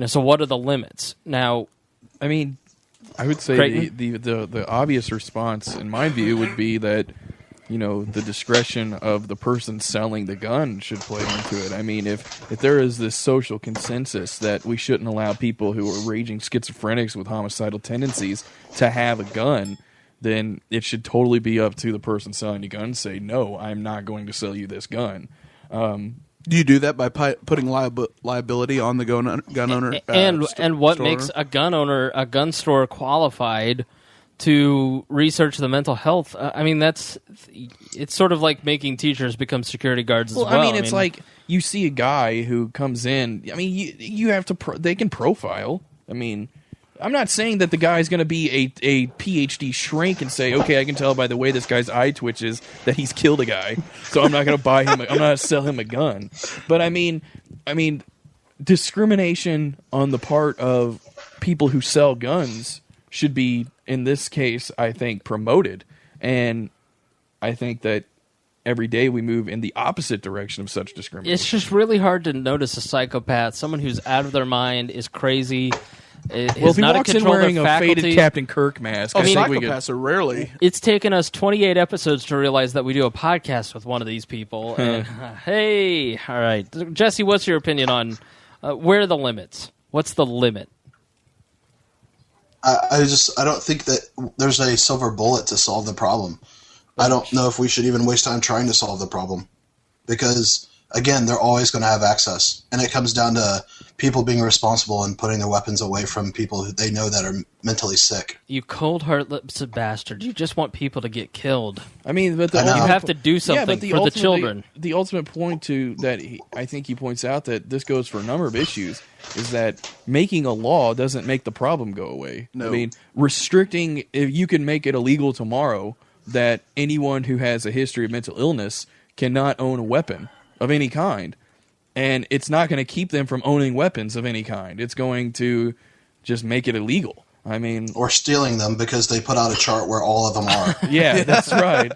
So what are the limits? Now, I mean, I would say the obvious response, in my view, would be that, the discretion of the person selling the gun should play into it. I mean, if there is this social consensus that we shouldn't allow people who are raging schizophrenics with homicidal tendencies to have a gun, then it should totally be up to the person selling the gun to say, no, I'm not going to sell you this gun. Do you do that by putting liability on the gun owner? And what makes a gun store qualified to research the mental health. I mean, it's sort of like making teachers become security guards as well. I mean, it's like you see a guy who comes in. I mean, you have to. They can profile. I mean, I'm not saying that the guy's going to be a PhD shrink and say, okay, I can tell by the way this guy's eye twitches that he's killed a guy, so I'm not going to buy him. I'm not going to sell him a gun. But I mean, discrimination on the part of people who sell guns should be, in this case, I think, promoted. And I think that every day we move in the opposite direction of such discrimination. It's just really hard to notice a psychopath, someone who's out of their mind, is crazy. Well, if he walks in wearing a faded Captain Kirk mask, I mean, psychopaths are rarely. It's taken us 28 episodes to realize that we do a podcast with one of these people. And, hey, all right, Jesse, what's your opinion on where are the limits? What's the limit? I don't think that there's a silver bullet to solve the problem. I don't know if we should even waste time trying to solve the problem, because again, they're always going to have access, and it comes down to people being responsible and putting their weapons away from people who they know that are mentally sick. You cold-hearted bastard! You just want people to get killed. I mean, but you have to do something for the children. The ultimate point I think he points out that this goes for a number of issues is that making a law doesn't make the problem go away. No. I mean, restricting, if you can make it illegal tomorrow that anyone who has a history of mental illness cannot own a weapon of any kind, and it's not going to keep them from owning weapons of any kind. It's going to just make it illegal. I mean, or stealing them because they put out a chart where all of them are. Yeah, that's right.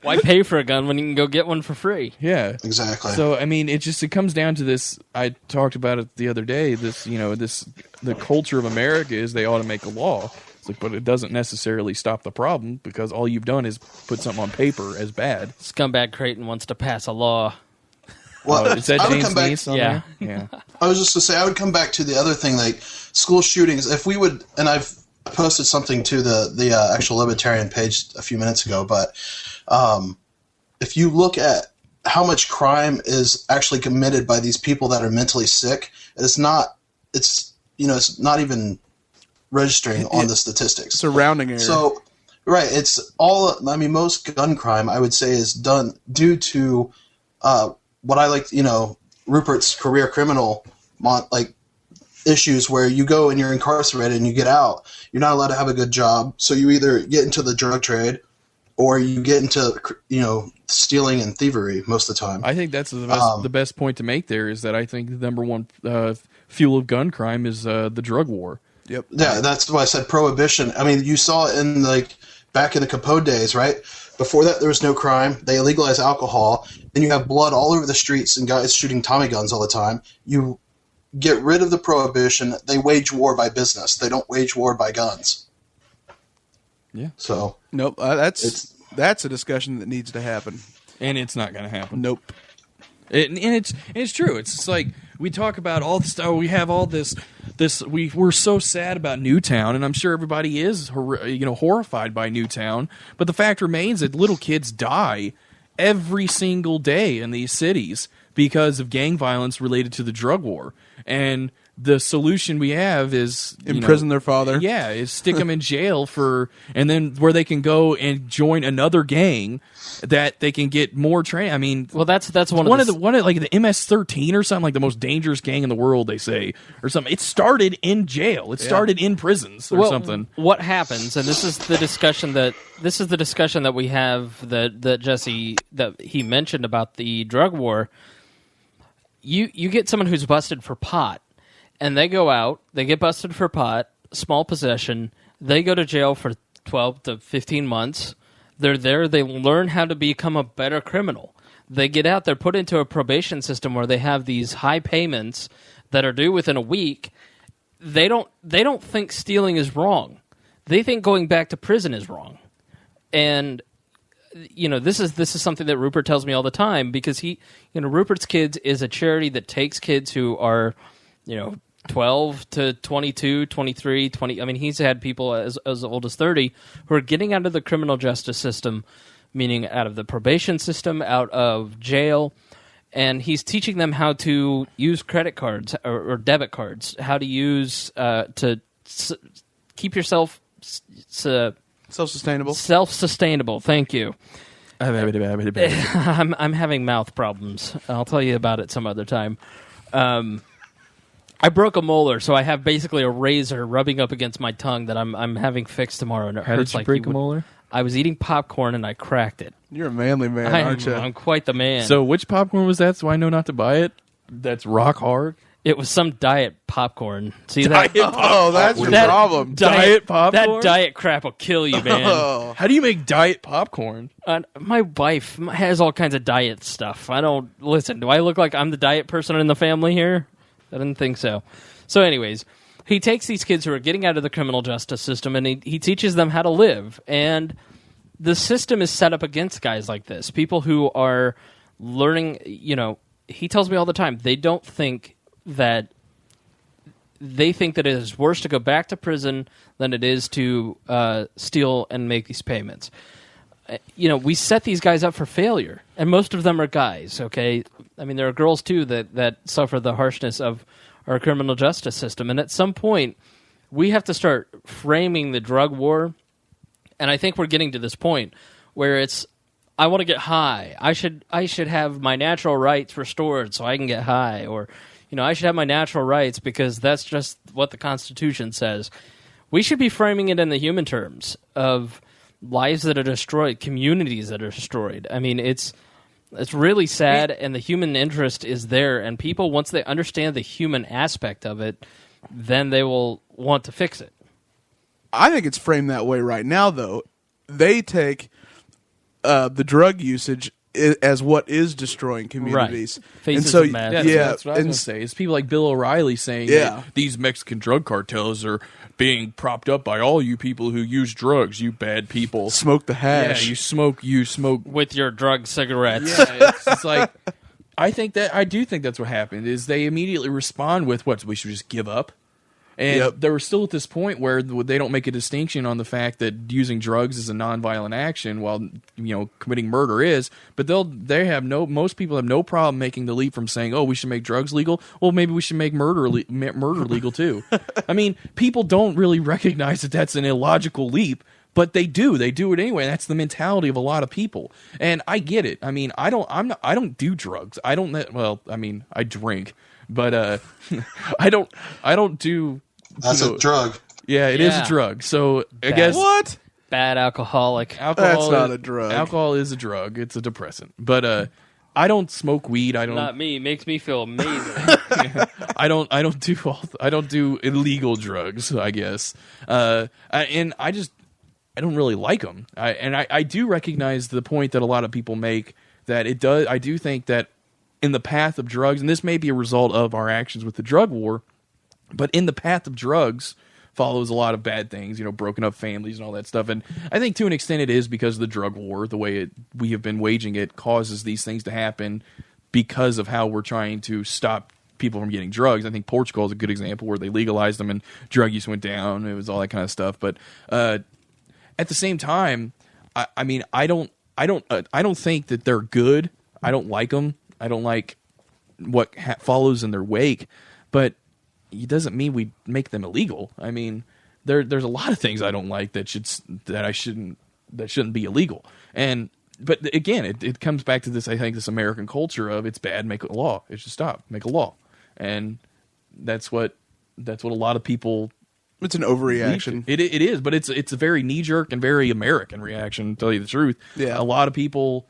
Why pay for a gun when you can go get one for free? Yeah, exactly. So I mean, it comes down to this. I talked about it the other day. The culture of America is they ought to make a law. It's like, but it doesn't necessarily stop the problem, because all you've done is put something on paper as bad. Scumbag Creighton wants to pass a law. Well, is that James Neese? Yeah. Yeah. I was just going to say, I would come back to the other thing, like school shootings. If we would, and I've posted something to the actual Libertarian page a few minutes ago, but if you look at how much crime is actually committed by these people that are mentally sick, it's not even registering on the statistics. Surrounding error. So, right, it's all, I mean, most gun crime, I would say, is done due to what I like, Rupert's career criminal, issues where you go and you're incarcerated and you get out. You're not allowed to have a good job, so you either get into the drug trade or you get into, stealing and thievery most of the time. I think that's the best point to make there, is that I think the number one fuel of gun crime is the drug war. Yep. Yeah, that's why I said prohibition. I mean, you saw it in back in the Capote days, right? Before that, there was no crime. They legalized alcohol. Then you have blood all over the streets and guys shooting Tommy guns all the time. You get rid of the prohibition. They wage war by business. They don't wage war by guns. Yeah. So nope. That's a discussion that needs to happen, and it's not going to happen. Nope. It's true. It's like we talk about all this stuff. We have all this. We're so sad about Newtown, and I'm sure everybody is horrified by Newtown. But the fact remains that little kids die every single day in these cities because of gang violence related to the drug war. And the solution we have is imprison their father. Yeah, is stick them in jail and then where they can go and join another gang that they can get more training. I mean, well, that's one of the like the MS-13 or something, like the most dangerous gang in the world, they say, or something. It started in jail. It started in prisons or something. What happens, and this is the discussion that we have that Jesse that he mentioned about the drug war. You get someone who's busted for pot. And they go out, they get busted for pot, small possession, they go to jail for 12 to 15 months. They're there, they learn how to become a better criminal. They get out, they're put into a probation system where they have these high payments that are due within a week. They don't think stealing is wrong. They think going back to prison is wrong. And this is something that Rupert tells me all the time, because Rupert's Kids is a charity that takes kids who are 12 to 22, 23, 20. I mean, he's had people as old as 30 who are getting out of the criminal justice system, meaning out of the probation system, out of jail, and he's teaching them how to use credit cards or debit cards, how to use to keep yourself Self-sustainable. Self-sustainable. Thank you. I'm I'm having mouth problems. I'll tell you about it some other time. I broke a molar, so I have basically a razor rubbing up against my tongue that I'm having fixed tomorrow, and it How hurts did you like break a molar? I was eating popcorn and I cracked it. You're a manly man, aren't you? I'm quite the man. So which popcorn was that? So I know not to buy it. That's rock hard. It was some diet popcorn. See that? Oh, that's your That problem. Diet popcorn? That diet crap will kill you, man. Oh. How do you make diet popcorn? My wife has all kinds of diet stuff. I don't listen. Do I look like I'm the diet person in the family here? I didn't think so. So, anyways, he takes these kids who are getting out of the criminal justice system and he teaches them how to live. And the system is set up against guys like this, people who are learning. You know, he tells me all the time they think that it is worse to go back to prison than it is to steal and make these payments. You know, we set these guys up for failure, and most of them are guys, okay? I mean, there are girls, too, that suffer the harshness of our criminal justice system, and at some point, we have to start framing the drug war, and I think we're getting to this point where it's, I want to get high. I should have my natural rights restored so I can get high, or you know, I should have my natural rights because that's just what the Constitution says. We should be framing it in the human terms of lives that are destroyed, communities that are destroyed. I mean, it's really sad, and the human interest is there. And people, once they understand the human aspect of it, then they will want to fix it. I think it's framed that way right now, though. They take the drug usage as what is destroying communities. Right. Faces and so, of math. Yeah, that's what I was going to say. It's people like Bill O'Reilly saying that these Mexican drug cartels are being propped up by all you people who use drugs, you bad people. Smoke the hash. Yeah, you smoke. With your drug cigarettes. Yeah, it's like, I do think that's what happened, is they immediately respond with, what, we should just give up? And they were still at this point where they don't make a distinction on the fact that using drugs is a nonviolent action, while committing murder is. But most people have no problem making the leap from saying, "Oh, we should make drugs legal." Well, maybe we should make murder legal too. I mean, people don't really recognize that that's an illogical leap, but they do. They do it anyway. That's the mentality of a lot of people, and I get it. I mean, I don't do drugs. I drink, but I don't do. That's a drug. Yeah, it is a drug. So I guess What? Bad alcoholic. That's not a drug. Alcohol is a drug. It's a depressant. But I don't smoke weed. I don't. Not me. Makes me feel amazing. I don't do illegal drugs, I guess. And I don't really like them. I do recognize the point that a lot of people make that it does. I do think that in the path of drugs, and this may be a result of our actions with the drug war, but in the path of drugs follows a lot of bad things, broken up families and all that stuff. And I think to an extent it is because of the drug war, the way we have been waging it causes these things to happen because of how we're trying to stop people from getting drugs. I think Portugal is a good example where they legalized them and drug use went down. It was all that kind of stuff. But at the same time, I don't think that they're good. I don't like them. I don't like what follows in their wake. But it doesn't mean we make them illegal. I mean, there's a lot of things I don't like that shouldn't be illegal. But again, it comes back to this. I think this American culture of it's bad, make a law. It should stop, make a law, and that's what a lot of people. It's an overreaction. It is, but it's a very knee jerk and very American reaction. To tell you the truth, Yeah. A lot of people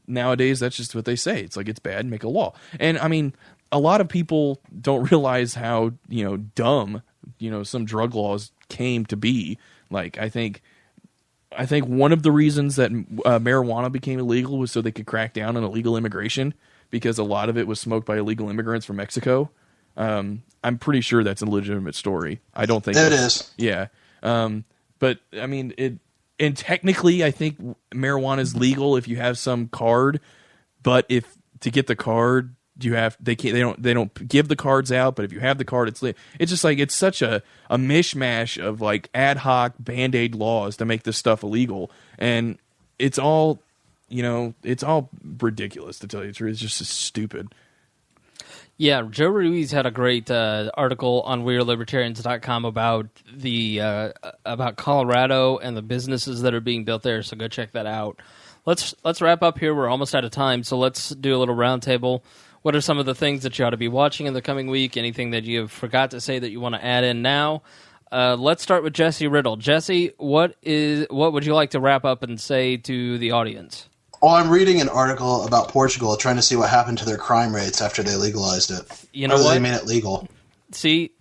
nowadays, that's just what they say. It's like it's bad, make a law, and I mean. A lot of people don't realize how dumb some drug laws came to be. Like I think one of the reasons that marijuana became illegal was so they could crack down on illegal immigration, because a lot of it was smoked by illegal immigrants from Mexico. I'm pretty sure that's a legitimate story. I don't think it is. Yeah, but I mean it. And technically, I think marijuana is legal if you have some card, but if to get the card. They don't give the cards out, but if you have the card, it's just like it's such a mishmash of like ad hoc band-aid laws to make this stuff illegal, and it's all ridiculous, to tell you the truth. It's just stupid. Yeah, Joe Ruiz had a great article on WeAreLibertarians.com about about Colorado and the businesses that are being built there. So go check that out. Let's wrap up here. We're almost out of time, so let's do a little roundtable. What are some of the things that you ought to be watching in the coming week? Anything that you forgot to say that you want to add in now? Let's start with Jesse Riddle. Jesse, what would you like to wrap up and say to the audience? Well, I'm reading an article about Portugal, trying to see what happened to their crime rates after they legalized it. You know what? They made it legal. See,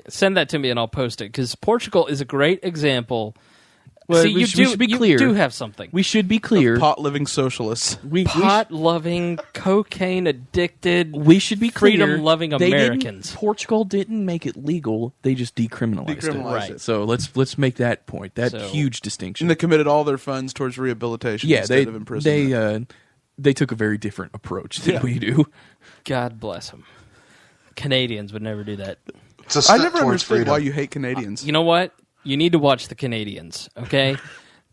send that to me and I'll post it, because Portugal is a great example. Well, See, we should be clear. You do have something. We should be clear. Pot-living socialists. Pot-loving, cocaine-addicted, We should be clear. freedom-loving Americans. Portugal didn't make it legal; they just decriminalized it. Right. So let's make that point. That huge distinction. And they committed all their funds towards rehabilitation instead of imprisonment. They took a very different approach than we do. God bless them. Canadians would never do that. It's a step I never towards understood freedom. why you hate Canadians. You know what? You need to watch the Canadians, okay?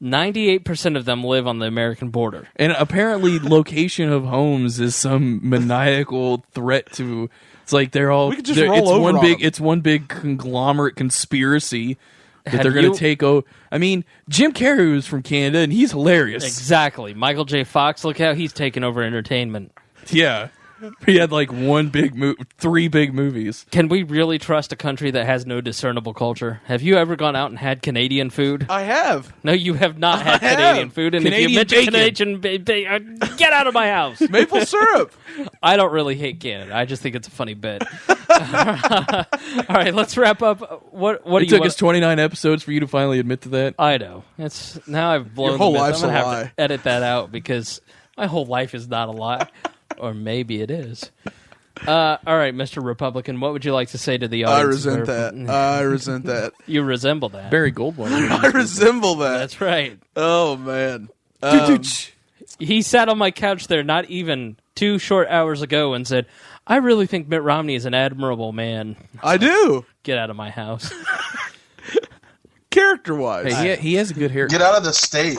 98% of them live on the American border. And apparently, location of homes is some maniacal threat to. It's like they're all. We could just they're- roll it's over one on big. them. It's one big conglomerate conspiracy that Have they're going you- to take over. I mean, Jim Carrey was from Canada, and he's hilarious. Exactly. Michael J. Fox, look how he's taken over entertainment. Yeah, he had like three big movies. Can we really trust a country that has no discernible culture? Have you ever gone out and had Canadian food? I have. No, you have not had I have. Canadian food. And Canadian if you mention bacon. Canadian, get out of my house. Maple syrup. I don't really hate Canada. I just think it's a funny bit. All right, let's wrap up. What do It you took want? us 29 episodes for you to finally admit to that. I know. It's now I've blown Your whole the myth. life's I'm a gonna have lie. to edit that out because my whole life is not a lie, or maybe it is. All right, Mr. Republican, what would you like to say to the I audience? resent that. I resent that. You resemble that. Barry Goldwater. I resemble that. That's right. Oh, man. He sat on my couch there not even 2 short hours ago and said, I really think Mitt Romney is an admirable man. I do. Get out of my house. Character-wise. Hey, he has a good hair. Get out of the state.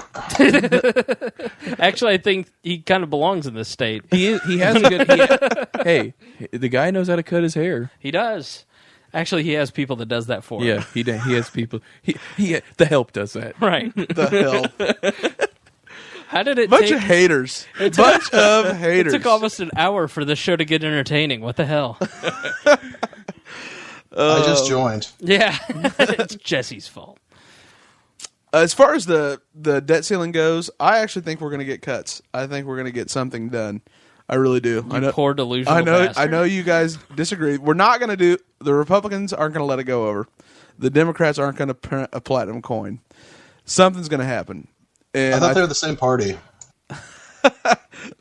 Actually, I think he kind of belongs in this state. He has a good. Hey, the guy knows how to cut his hair. He does. Actually, he has people that does that for him. Yeah, he has people. He the help does that. Right. The hell. How did it Bunch take... of haters. Bunch of It haters. took almost an hour for the show to get entertaining. What the hell? I just joined. Yeah. It's Jesse's fault. As far as the debt ceiling goes, I actually think we're going to get cuts. I think we're going to get something done. I really do. I know. Poor delusional I know. bastard. I know you guys disagree. We're not going to do. The Republicans aren't going to let it go over. The Democrats aren't going to print a platinum coin. Something's going to happen. And I thought they were the same party.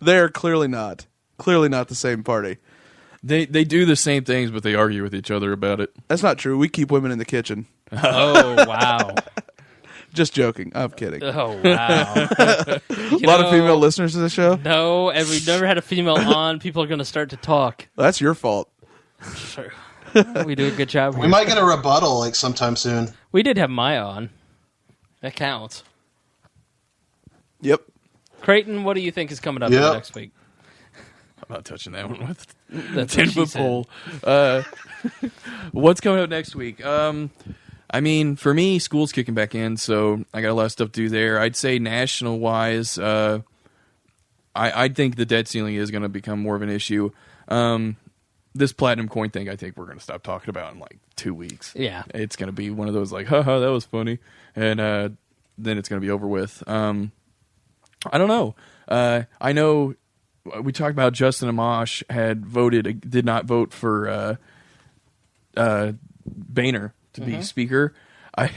they're clearly not. Clearly not the same party. They do the same things, but they argue with each other about it. That's not true. We keep women in the kitchen. Oh, wow. Just joking. I'm kidding. Oh, wow. A lot of female listeners to the show. No, and we've never had a female on. People are going to start to talk. That's your fault. True. We do a good job here. We might get a rebuttal like sometime soon. We did have Maya on. That counts. Yep. Creighton, what do you think is coming up Yep. next week? I'm not touching that one with That's what she 10-foot said. pole. What's coming up next week? I mean, for me, school's kicking back in, so I got a lot of stuff to do there. I'd say national-wise, I think the debt ceiling is going to become more of an issue. This platinum coin thing, I think we're going to stop talking about in like 2 weeks. Yeah. It's going to be one of those like, haha, that was funny. And then it's going to be over with. I don't know. I know we talked about Justin Amash did not vote for Boehner to be speaker. I'm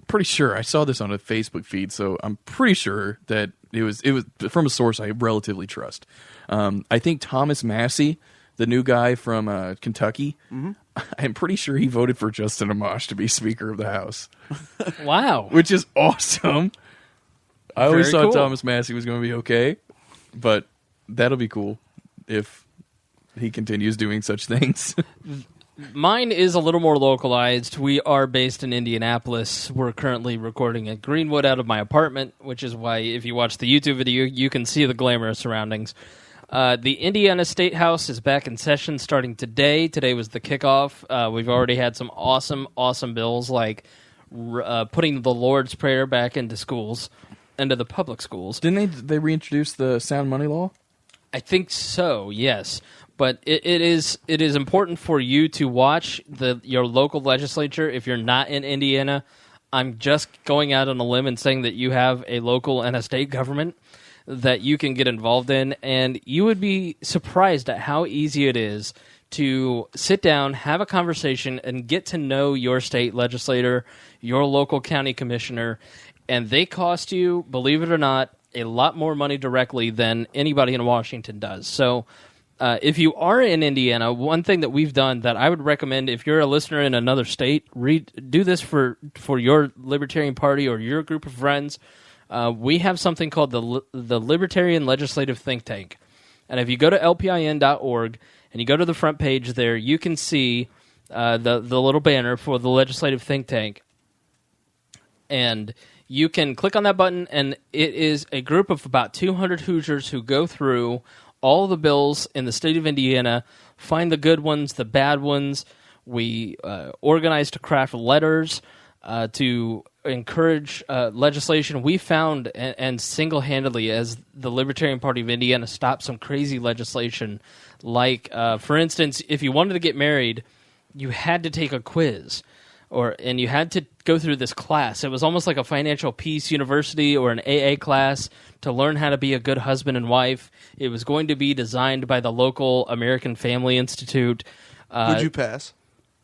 pretty sure I saw this on a Facebook feed, so I'm pretty sure that it was from a source I relatively trust. I think Thomas Massey, the new guy from Kentucky, I'm pretty sure he voted for Justin Amash to be Speaker of the House, Wow. which is awesome. I always Very thought cool. Thomas Massey was going to be okay, but that'll be cool if he continues doing such things. Mine is a little more localized. We are based in Indianapolis. We're currently recording at Greenwood out of my apartment, which is why if you watch the YouTube video, you can see the glamorous surroundings. The Indiana State House is back in session starting today. Today was the kickoff. We've already had some awesome bills like putting the Lord's Prayer back into schools, into the public schools. Didn't they reintroduce the sound money law? I think so, yes. But it is important for you to watch your local legislature. If you're not in Indiana, I'm just going out on a limb and saying that you have a local and a state government that you can get involved in, and you would be surprised at how easy it is to sit down, have a conversation, and get to know your state legislator, your local county commissioner, and they cost you, believe it or not, a lot more money directly than anybody in Washington does. So if you are in Indiana, one thing that we've done that I would recommend if you're a listener in another state, do this for your Libertarian Party or your group of friends. We have something called the Libertarian Legislative Think Tank. And if you go to lpin.org and you go to the front page there, you can see the little banner for the Legislative Think Tank. And you can click on that button, and it is a group of about 200 Hoosiers who go through all the bills in the state of Indiana, find the good ones, the bad ones. We organize to craft letters to encourage legislation. We found, and single-handedly, as the Libertarian Party of Indiana, stopped some crazy legislation. Like, for instance, if you wanted to get married, you had to take a quiz, and you had to go through this class. It was almost like a financial peace university or an AA class to learn how to be a good husband and wife. It was going to be designed by the local American Family Institute. Would you pass?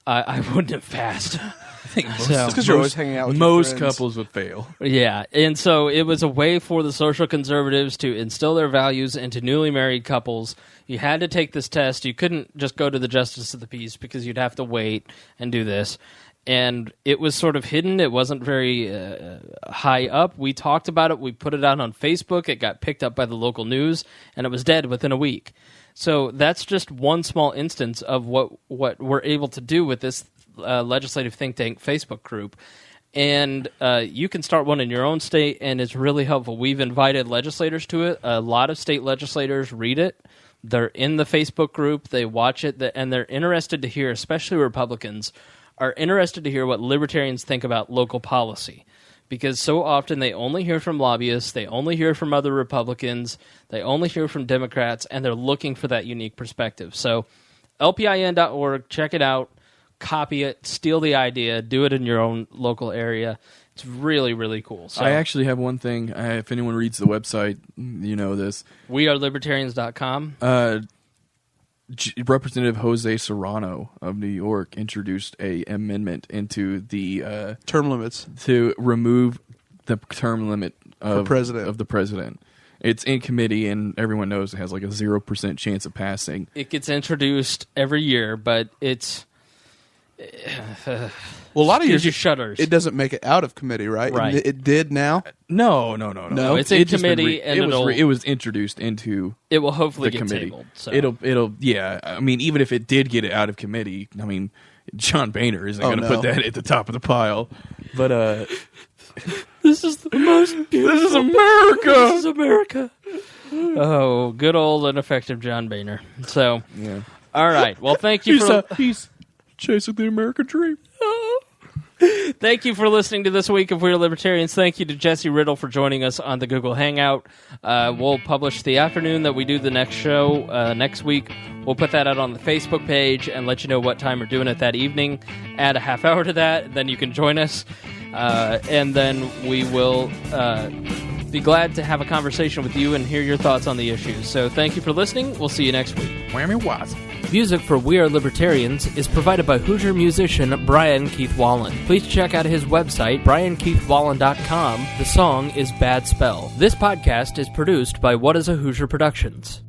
I wouldn't have passed. I think most, It's because you're always hanging out with most your friends. couples would fail. Yeah, and so it was a way for the social conservatives to instill their values into newly married couples. You had to take this test. You couldn't just go to the Justice of the Peace because you'd have to wait and do this. And it was sort of hidden. It wasn't very high up. We talked about it. We put it out on Facebook. It got picked up by the local news, and it was dead within a week. So that's just one small instance of what we're able to do with this Legislative Think Tank Facebook group. And you can start one in your own state, and it's really helpful. We've invited legislators to it. A lot of state legislators read it. They're in the Facebook group. They watch it, and they're interested to hear, especially Republicans, are interested to hear what libertarians think about local policy. Because so often they only hear from lobbyists, they only hear from other Republicans, they only hear from Democrats, and they're looking for that unique perspective. So lpin.org, check it out, copy it, steal the idea, do it in your own local area. It's really, really cool. So, I actually have one thing. If anyone reads the website, you know this. wearelibertarians.com. Representative Jose Serrano of New York introduced a amendment into the Term limits. to remove the term limit of the president. It's in committee, and everyone knows it has like a 0% chance of passing. It gets introduced every year, but it's... Well, a lot of gives years you shudders. it doesn't make it out of committee, right? Right. It did now. No. No, it's in committee, and it was introduced into it will hopefully the get committee. tabled. So. It'll yeah. I mean, even if it did get it out of committee, I mean, John Boehner isn't going to put that at the top of the pile. But This is the most beautiful. this is America. This is America. Oh, good old and effective John Boehner. So, Yeah. all right. Well, thank you He's chasing the American dream. Thank you for listening to This Week of Weird Libertarians. Thank you to Jesse Riddle for joining us on the Google Hangout. We'll publish the afternoon that we do the next show next week. We'll put that out on the Facebook page and let you know what time we're doing it that evening. Add a half hour to that, then you can join us. And then we will be glad to have a conversation with you and hear your thoughts on the issues. So thank you for listening. We'll see you next week. Whammy was. Music for We Are Libertarians is provided by Hoosier musician Brian Keith Wallen. Please check out his website, briankeithwallen.com. The song is Bad Spell. This podcast is produced by What is a Hoosier Productions.